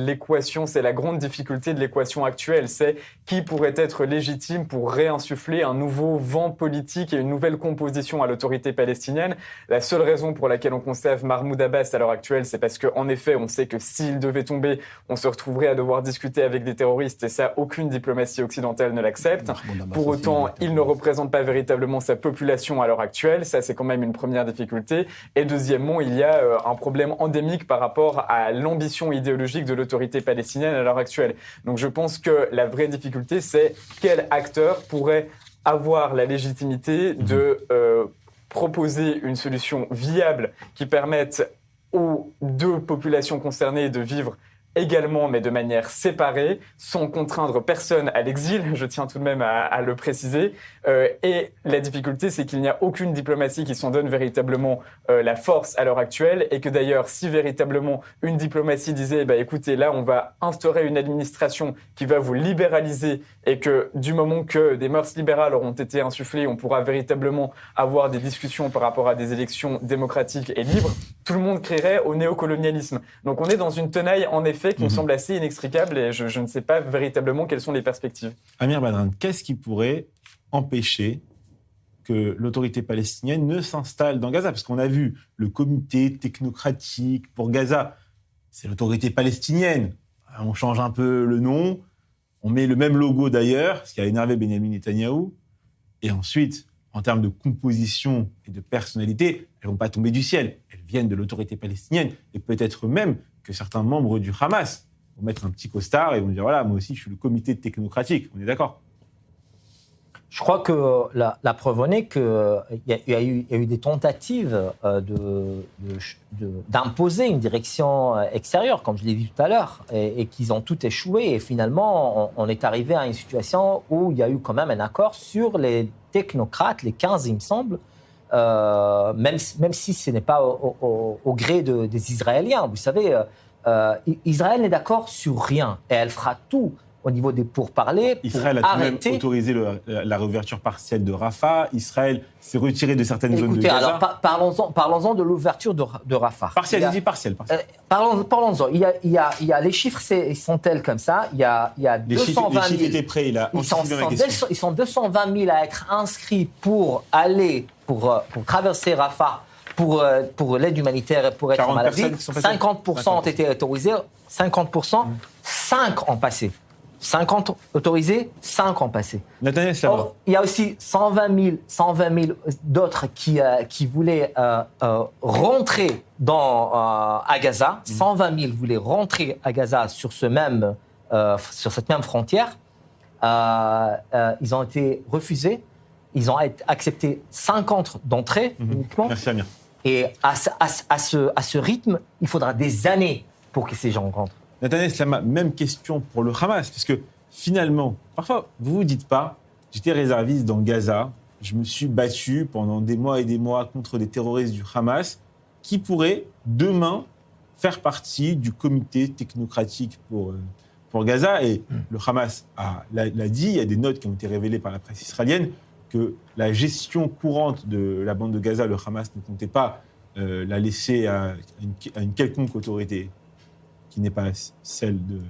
l'équation, c'est la grande difficulté de l'équation actuelle. C'est qui pourrait être légitime pour réinsuffler un nouveau vent politique et une nouvelle composition à l'autorité palestinienne. La seule raison pour laquelle on conserve Mahmoud Abbas à l'heure actuelle, c'est parce qu'en effet, on sait que s'il devait tomber, on se retrouverait à devoir discuter avec des terroristes et ça, aucune diplomatie occidentale ne l'accepte. Pour autant, il ne représente pas véritablement sa population à l'heure actuelle. Ça, c'est quand même une première difficulté. Et deuxièmement, il y a un problème endémique par rapport à l'ambition idéologique de l'autorité palestinienne à l'heure actuelle. Donc je pense que la vraie difficulté, c'est quel acteur pourrait avoir la légitimité de proposer une solution viable qui permette aux deux populations concernées de vivre également, mais de manière séparée, sans contraindre personne à l'exil, je tiens tout de même à le préciser. Et la difficulté, c'est qu'il n'y a aucune diplomatie qui s'en donne véritablement la force à l'heure actuelle, et que d'ailleurs, si véritablement une diplomatie disait, écoutez, là, on va instaurer une administration qui va vous libéraliser, et que du moment que des mœurs libérales auront été insufflées, on pourra véritablement avoir des discussions par rapport à des élections démocratiques et libres, tout le monde crierait au néocolonialisme. Donc on est dans une tenaille, en effet, qui me semble assez inextricable, et je ne sais pas véritablement quelles sont les perspectives. Amir Badran, qu'est-ce qui pourrait empêcher que l'autorité palestinienne ne s'installe dans Gaza? Parce qu'on a vu le comité technocratique pour Gaza, c'est l'autorité palestinienne. On change un peu le nom, on met le même logo d'ailleurs, ce qui a énervé Benjamin Netanyahou. Et ensuite, en termes de composition et de personnalité, elles ne vont pas tomber du ciel. Elles viennent de l'autorité palestinienne, et peut-être même que certains membres du Hamas vont mettre un petit costard et vont dire, voilà, moi aussi, je suis le comité technocratique. On est d'accord? Je crois que la preuve en est qu'il y a eu des tentatives d'imposer une direction extérieure, comme je l'ai dit tout à l'heure, et qu'ils ont toutes échoué. Et finalement, on est arrivé à une situation où il y a eu quand même un accord sur les technocrates, les 15, il me semble, même si ce n'est pas au gré des Israéliens. Vous savez, Israël n'est d'accord sur rien, et elle fera tout au niveau des pourparlers. Israël a même autorisé la réouverture partielle de Rafah. Israël s'est retiré de certaines zones de Gaza. Alors, parlons-en de l'ouverture de Rafah. Partielle, je dis partielle. Parlons-en. Il y a les chiffres sont tels comme ça. Il y a 220 000. Les chiffres étaient prêts, il a anticipé ma question. Ils sont 220 000 à être inscrits pour traverser Rafah pour l'aide humanitaire et pour être en maladie. 50% ont été autorisés. 50%, 5 ont passé. 50 autorisés, 5 ont passé. Nathaniel, il y a aussi 120 000 d'autres qui voulaient rentrer à Gaza. 120 000 voulaient rentrer à Gaza sur cette même frontière. Ils ont été refusés. Ils ont accepté 50 d'entrée uniquement. Merci Amir. Et à ce rythme, il faudra des années pour que ces gens rentrent. Nathaniel Slama, même question pour le Hamas, parce que finalement, parfois, vous vous dites pas, j'étais réserviste dans Gaza, je me suis battu pendant des mois et des mois contre des terroristes du Hamas, qui pourraient demain faire partie du comité technocratique pour Gaza. Et le Hamas l'a dit, il y a des notes qui ont été révélées par la presse israélienne, que la gestion courante de la bande de Gaza, le Hamas ne comptait pas la laisser à une quelconque autorité qui n'est pas celle du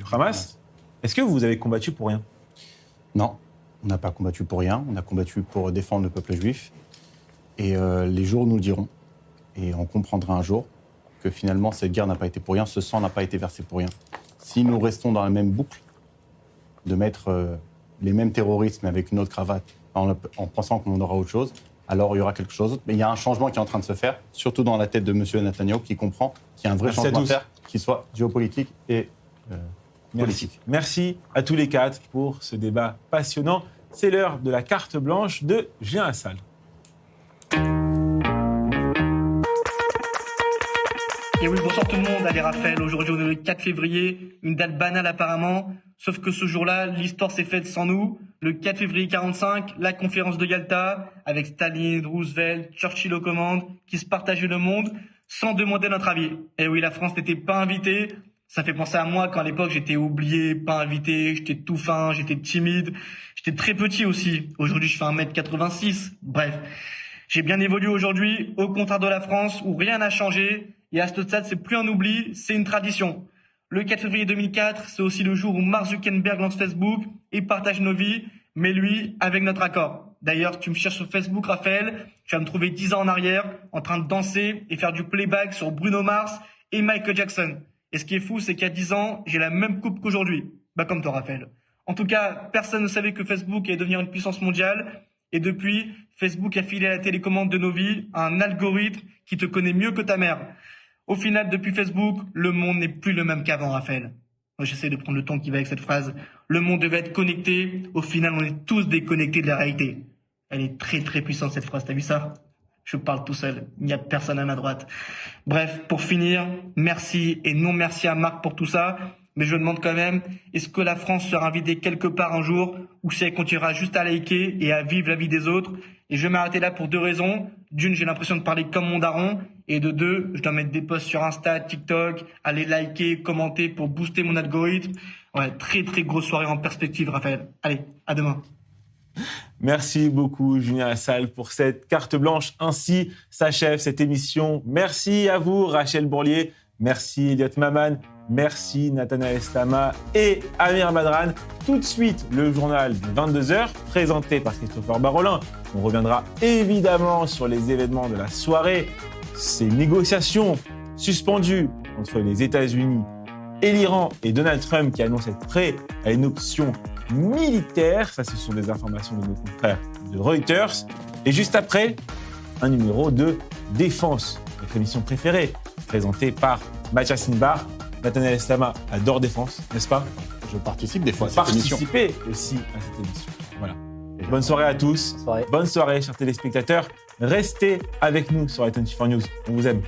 Hamas. Est-ce que vous avez combattu pour rien? Non, on n'a pas combattu pour rien. On a combattu pour défendre le peuple juif. Et les jours nous le diront. Et on comprendra un jour que finalement, cette guerre n'a pas été pour rien, ce sang n'a pas été versé pour rien. Si nous restons dans la même boucle, de mettre les mêmes terroristes, mais avec une autre cravate, en pensant qu'on aura autre chose, alors il y aura quelque chose d'autre. Mais il y a un changement qui est en train de se faire, surtout dans la tête de M. Netanyahou, qui comprend qu'il y a un vrai changement à faire, qui soit géopolitique et politique. Merci à tous les quatre pour ce débat passionnant. C'est l'heure de la carte blanche de Julien Assal. Et oui, bonsoir tout le monde. Allez Raphaël, aujourd'hui on est le 4 février, une date banale apparemment, sauf que ce jour-là, l'histoire s'est faite sans nous. Le 4 février 45, la conférence de Yalta, avec Staline, Roosevelt, Churchill aux commandes, qui se partageaient le monde sans demander notre avis. Et oui, la France n'était pas invitée. Ça fait penser à moi quand à l'époque j'étais oublié, pas invité, j'étais tout fin, j'étais timide, j'étais très petit aussi. Aujourd'hui je fais 1m86. Bref, j'ai bien évolué aujourd'hui, au contraire de la France où rien n'a changé. Et à ce stade, c'est plus un oubli, c'est une tradition. Le 4 février 2004, c'est aussi le jour où Mark Zuckerberg lance Facebook et partage nos vies, mais lui, avec notre accord. D'ailleurs, si tu me cherches sur Facebook, Raphaël, tu vas me trouver 10 ans en arrière, en train de danser et faire du playback sur Bruno Mars et Michael Jackson. Et ce qui est fou, c'est qu'il y a 10 ans, j'ai la même coupe qu'aujourd'hui. Comme toi, Raphaël. En tout cas, personne ne savait que Facebook allait devenir une puissance mondiale. Et depuis, Facebook a filé à la télécommande de nos vies un algorithme qui te connaît mieux que ta mère. Au final, depuis Facebook, le monde n'est plus le même qu'avant, Raphaël. Moi, j'essaie de prendre le ton qui va avec cette phrase. Le monde devait être connecté. Au final, on est tous déconnectés de la réalité. Elle est très, très puissante, cette phrase. T'as vu ça? Je parle tout seul, il n'y a personne à ma droite. Bref, pour finir, merci et non merci à Marc pour tout ça. Mais je demande quand même, est-ce que la France sera invitée quelque part un jour ou si elle continuera juste à liker et à vivre la vie des autres? Et je vais m'arrêter là pour 2 raisons. D'une, j'ai l'impression de parler comme mon daron. Et de 2, je dois mettre des posts sur Insta, TikTok, aller liker, commenter pour booster mon algorithme. Ouais, très très grosse soirée en perspective, Raphaël. Allez, à demain. Merci beaucoup, Julien Lassalle, pour cette carte blanche. Ainsi s'achève cette émission. Merci à vous, Rachel Bourlier. Merci, Elliot Maman. Merci, Nathanaël Stama et Amir Madran. Tout de suite, le journal de 22h, présenté par Christopher Barolin. On reviendra évidemment sur les événements de la soirée, ces négociations suspendues entre les États-Unis et l'Iran et Donald Trump qui annonce être prêt à une option militaire. Ça, ce sont des informations de nos confrères de Reuters. Et juste après, un numéro de Défense, notre émission préférée, présentée par Mathias Inbar. Nathanaël Stama adore Défense, n'est-ce pas? Je participe des fois à cette émission. Participer aussi à cette émission. Voilà. Bonne soirée à tous. Bonne soirée, chers téléspectateurs. Restez avec nous sur Attention News. On vous aime.